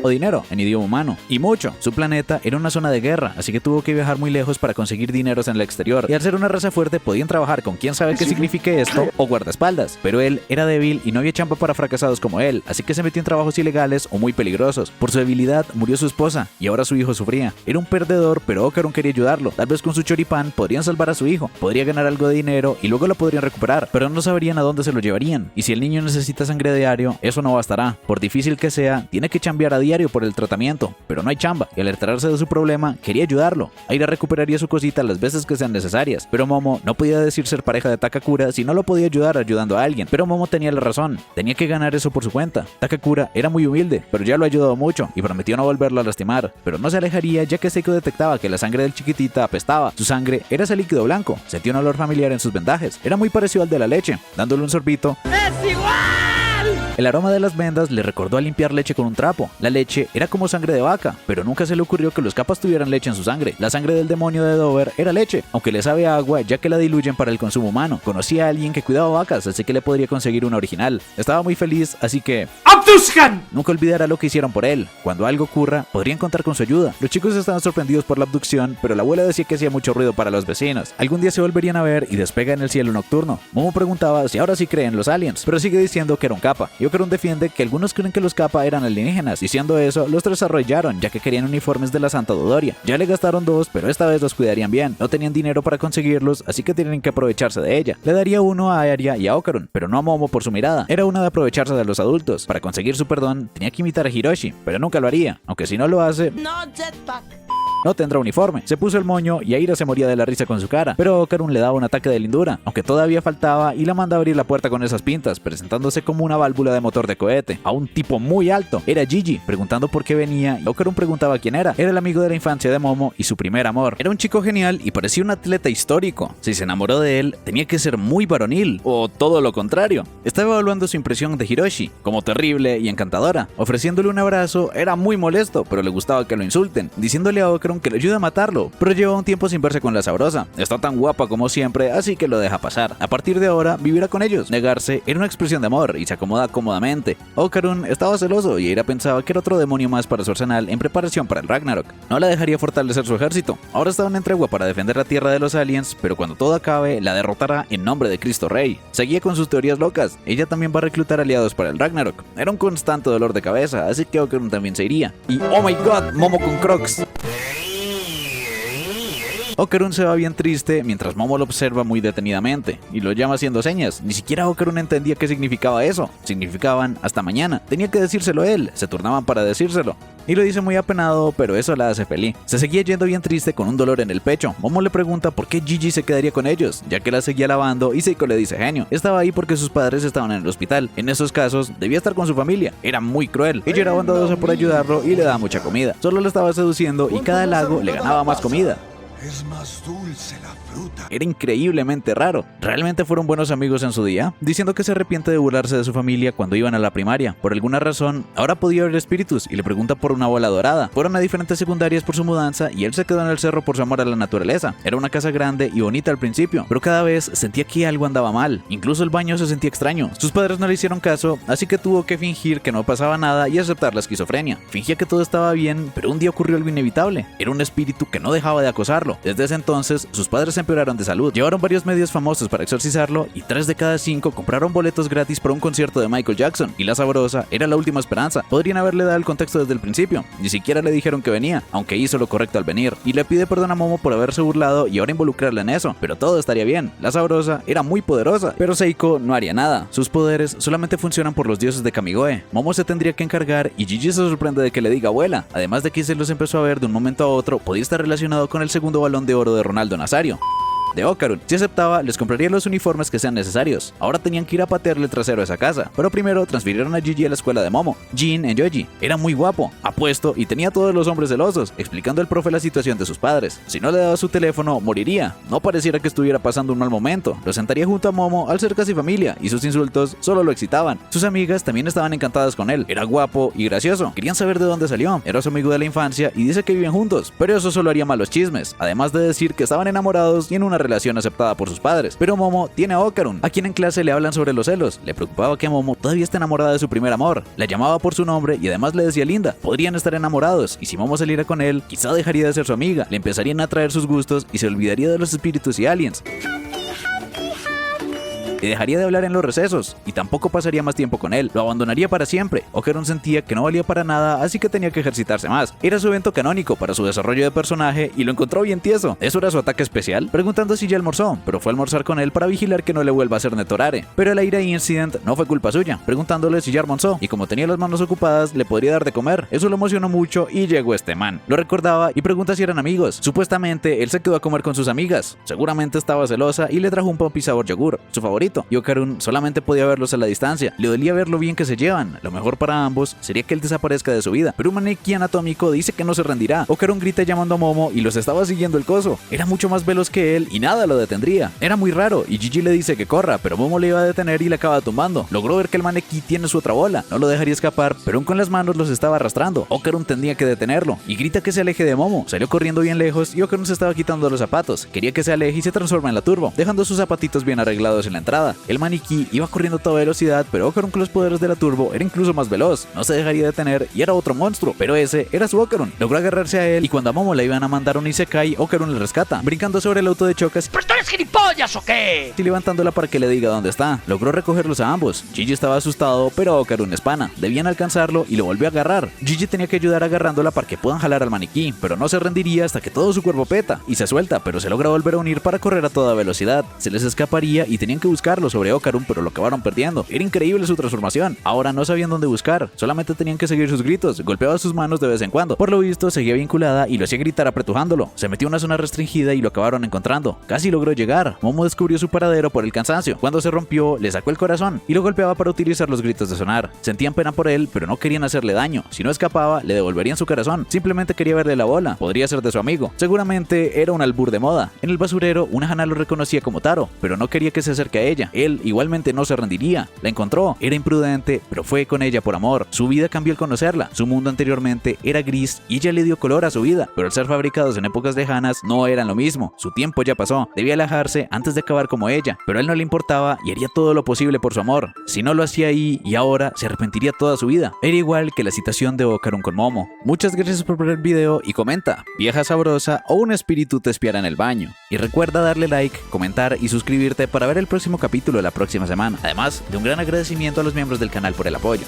o dinero, en idioma humano, y mucho. Su planeta era una zona de guerra, así que tuvo que viajar muy lejos para conseguir dineros en el exterior, y al ser una raza fuerte podían trabajar con quién sabe qué signifique esto, o guardaespaldas, pero él era débil y no había chamba para fracasados como él, así que se metió en trabajos ilegales o muy peligrosos. Por su debilidad murió su esposa, y ahora su hijo sufría. Era un perdedor, pero Okarun quería ayudarlo. Tal vez con su choripán podrían salvar a su hijo, podría ganar algo de dinero y luego lo podrían recuperar, pero no sabrían a dónde se lo llevarían. Y si el niño necesita sangre diario, eso no bastará. Por difícil que sea, tiene que chambear a diario por el tratamiento, pero no hay chamba, y al enterarse de su problema, quería ayudarlo. Aira recuperaría su cosita las veces que sean necesarias, pero Momo no podía decir ser pareja de Takakura si no lo podía ayudar ayudando a alguien. Pero Momo tenía la razón, tenía que ganar eso por su cuenta. Takakura era muy humilde, pero ya lo ha ayudado mucho, y prometió no volverlo a lastimar, pero no se alejaría ya que Seiko detectaba que la sangre del Chiquitita apestaba. Su sangre era ese líquido blanco, sentía un olor familiar en sus vendajes, era muy parecido al de la leche. Dándole un sorbito, ¡es igual! El aroma de las vendas le recordó a limpiar leche con un trapo. La leche era como sangre de vaca, pero nunca se le ocurrió que los Kappas tuvieran leche en su sangre. La sangre del demonio de Dover era leche, aunque le sabe a agua ya que la diluyen para el consumo humano. Conocía a alguien que cuidaba vacas, así que le podría conseguir una original. Estaba muy feliz, así que ¡Abduzcan! Nunca olvidará lo que hicieron por él. Cuando algo ocurra, podrían contar con su ayuda. Los chicos estaban sorprendidos por la abducción, pero la abuela decía que hacía mucho ruido para los vecinos. Algún día se volverían a ver y despega en el cielo nocturno. Momo preguntaba si ahora sí creen los aliens, pero sigue diciendo que era un Kappa. Y Okarun defiende que algunos creen que los Kappa eran alienígenas. Diciendo eso, los tres se arrollaron, ya que querían uniformes de la Santa Dodoria. Ya le gastaron 2, pero esta vez los cuidarían bien. No tenían dinero para conseguirlos, así que tienen que aprovecharse de ella. Le daría uno a Aria y a Okarun, pero no a Momo por su mirada. Era una de aprovecharse de los adultos. Para conseguir su perdón, tenía que imitar a Hiroshi, pero nunca lo haría. Aunque si no lo hace, no tendrá uniforme. Se puso el moño y Aira se moría de la risa con su cara, pero Okarun le daba un ataque de lindura, aunque todavía faltaba, y la manda a abrir la puerta con esas pintas, presentándose como una válvula de motor de cohete, a un tipo muy alto. Era Gigi, preguntando por qué venía, y Okarun preguntaba quién era. Era el amigo de la infancia de Momo y su primer amor. Era un chico genial y parecía un atleta histórico. Si se enamoró de él, tenía que ser muy varonil, o todo lo contrario. Estaba evaluando su impresión de Hiroshi, como terrible y encantadora. Ofreciéndole un abrazo, era muy molesto, pero le gustaba que lo insulten, diciéndole a Okarun que le ayuda a matarlo, pero lleva un tiempo sin verse con la sabrosa. Está tan guapa como siempre, así que lo deja pasar. A partir de ahora, vivirá con ellos. Negarse era una expresión de amor y se acomoda cómodamente. Okarun estaba celoso y Aira pensaba que era otro demonio más para su arsenal en preparación para el Ragnarok. No la dejaría fortalecer su ejército. Ahora estaban en tregua para defender la tierra de los aliens, pero cuando todo acabe, la derrotará en nombre de Cristo Rey. Seguía con sus teorías locas. Ella también va a reclutar aliados para el Ragnarok. Era un constante dolor de cabeza, así que Okarun también se iría. Y ¡oh my god! Momo con Crocs. Okarun se va bien triste mientras Momo lo observa muy detenidamente y lo llama haciendo señas. Ni siquiera Okarun entendía qué significaba eso. Significaban hasta mañana. Tenía que decírselo él, se turnaban para decírselo. Y lo dice muy apenado, pero eso la hace feliz. Se seguía yendo bien triste con un dolor en el pecho. Momo le pregunta por qué Gigi se quedaría con ellos, ya que la seguía lavando, y Seiko le dice genio. Estaba ahí porque sus padres estaban en el hospital. En esos casos, debía estar con su familia. Era muy cruel. Ella era bondadosa por ayudarlo y le daba mucha comida. Solo lo estaba seduciendo y cada halago le ganaba más comida.
Es más dulce la fruta.
Era increíblemente raro. ¿Realmente fueron buenos amigos en su día? Diciendo que se arrepiente de burlarse de su familia cuando iban a la primaria. Por alguna razón, ahora podía ver espíritus y le pregunta por una bola dorada. Fueron a diferentes secundarias por su mudanza y él se quedó en el cerro por su amor a la naturaleza. Era una casa grande y bonita al principio, pero cada vez sentía que algo andaba mal. Incluso el baño se sentía extraño. Sus padres no le hicieron caso, así que tuvo que fingir que no pasaba nada y aceptar la esquizofrenia. Fingía que todo estaba bien, pero un día ocurrió algo inevitable. Era un espíritu que no dejaba de acosarlo. Desde ese entonces, sus padres empeoraron de salud. Llevaron varios medios famosos para exorcizarlo y 3 de cada 5 compraron boletos gratis para un concierto de Michael Jackson. Y la sabrosa era la última esperanza. Podrían haberle dado el contexto desde el principio. Ni siquiera le dijeron que venía, aunque hizo lo correcto al venir. Y le pide perdón a Momo por haberse burlado y ahora involucrarla en eso. Pero todo estaría bien. La sabrosa era muy poderosa, pero Seiko no haría nada. Sus poderes solamente funcionan por los dioses de Kamigoe. Momo se tendría que encargar y Gigi se sorprende de que le diga abuela. Además de que se los empezó a ver de un momento a otro, podía estar relacionado con el segundo balón de oro de Ronaldo Nazario. De Okarun. Si aceptaba, les compraría los uniformes que sean necesarios. Ahora tenían que ir a patearle el trasero a esa casa, pero primero transfirieron a Gigi a la escuela de Momo. Jin en Yoji era muy guapo, apuesto y tenía a todos los hombres celosos, explicando al profe la situación de sus padres. Si no le daba su teléfono, moriría. No pareciera que estuviera pasando un mal momento. Lo sentaría junto a Momo al ser casi familia, y sus insultos solo lo excitaban. Sus amigas también estaban encantadas con él. Era guapo y gracioso. Querían saber de dónde salió. Era su amigo de la infancia y dice que viven juntos, pero eso solo haría malos chismes, además de decir que estaban enamorados y en una relación aceptada por sus padres. Pero Momo tiene a Okarun, a quien en clase le hablan sobre los celos. Le preocupaba que Momo todavía está enamorada de su primer amor. La llamaba por su nombre y además le decía linda. Podrían estar enamorados y si Momo saliera con él, quizá dejaría de ser su amiga, le empezarían a atraer sus gustos y se olvidaría de los espíritus y aliens. Y dejaría de hablar en los recesos, y tampoco pasaría más tiempo con él, lo abandonaría para siempre. Okarun sentía que no valía para nada, así que tenía que ejercitarse más. Era su evento canónico para su desarrollo de personaje y lo encontró bien tieso. ¿Eso era su ataque especial? Preguntando si ya almorzó, pero fue a almorzar con él para vigilar que no le vuelva a hacer Netorare. Pero el aire incident no fue culpa suya, preguntándole si ya almorzó, y como tenía las manos ocupadas, le podría dar de comer. Eso lo emocionó mucho y llegó este man. Lo recordaba y pregunta si eran amigos. Supuestamente, él se quedó a comer con sus amigas. Seguramente estaba celosa y le trajo un Puppy sabor yogur, su favorito. Y Okarun solamente podía verlos a la distancia. Le dolía ver lo bien que se llevan. Lo mejor para ambos sería que él desaparezca de su vida, pero un maniquí anatómico dice que no se rendirá. Okarun grita llamando a Momo y los estaba siguiendo el coso. Era mucho más veloz que él y nada lo detendría. Era muy raro y Gigi le dice que corra, pero Momo le iba a detener y le acaba tumbando. Logró ver que el maniquí tiene su otra bola. No lo dejaría escapar, pero aún con las manos los estaba arrastrando. Okarun tenía que detenerlo y grita que se aleje de Momo. Salió corriendo bien lejos y Okarun se estaba quitando los zapatos. Quería que se aleje y se transforma en la turbo, dejando sus zapatitos bien arreglados en la entrada. El maniquí iba corriendo a toda velocidad, pero Okarun con los poderes de la turbo era incluso más veloz. No se dejaría detener y era otro monstruo, pero ese era su Okarun. Logró agarrarse a él y cuando a Momo la iban a mandar un isekai, Okarun le rescata, brincando sobre el auto de chocas.
¿Pero tú eres gilipollas o qué?
Y levantándola para que le diga dónde está. Logró recogerlos a ambos. Gigi estaba asustado, pero Okarun es pana. Debían alcanzarlo y lo volvió a agarrar. Gigi tenía que ayudar agarrándola para que puedan jalar al maniquí, pero no se rendiría hasta que todo su cuerpo peta y se suelta, pero se logra volver a unir para correr a toda velocidad. Se les escaparía y tenían que buscarlo sobre Okarun, pero lo acabaron perdiendo. Era increíble su transformación. Ahora no sabían dónde buscar, solamente tenían que seguir sus gritos. Golpeaba sus manos de vez en cuando. Por lo visto seguía vinculada y lo hacía gritar apretujándolo. Se metió en una zona restringida y lo acabaron encontrando. Casi logró llegar. Momo descubrió su paradero por el cansancio. Cuando se rompió, le sacó el corazón y lo golpeaba para utilizar los gritos de sonar. Sentían pena por él, pero no querían hacerle daño. Si no escapaba, le devolverían su corazón. Simplemente quería verle la bola. Podría ser de su amigo. Seguramente era un albur de moda. En el basurero, una Hana lo reconocía como Taro, pero no quería que se acerque a ella. Él igualmente no se rendiría. La encontró. Era imprudente, pero fue con ella por amor. Su vida cambió al conocerla. Su mundo anteriormente era gris y ella le dio color a su vida, pero al ser fabricados en épocas lejanas no eran lo mismo. Su tiempo ya pasó. Debía alejarse antes de acabar como ella, pero a él no le importaba y haría todo lo posible por su amor. Si no lo hacía ahí y ahora, se arrepentiría toda su vida. Era igual que la situación de Okarun con Momo. Muchas gracias por ver el video y comenta, vieja sabrosa o un espíritu te espiara en el baño. Y recuerda darle like, comentar y suscribirte para ver el próximo capítulo de la próxima semana. Además de un gran agradecimiento a los miembros del canal por el apoyo.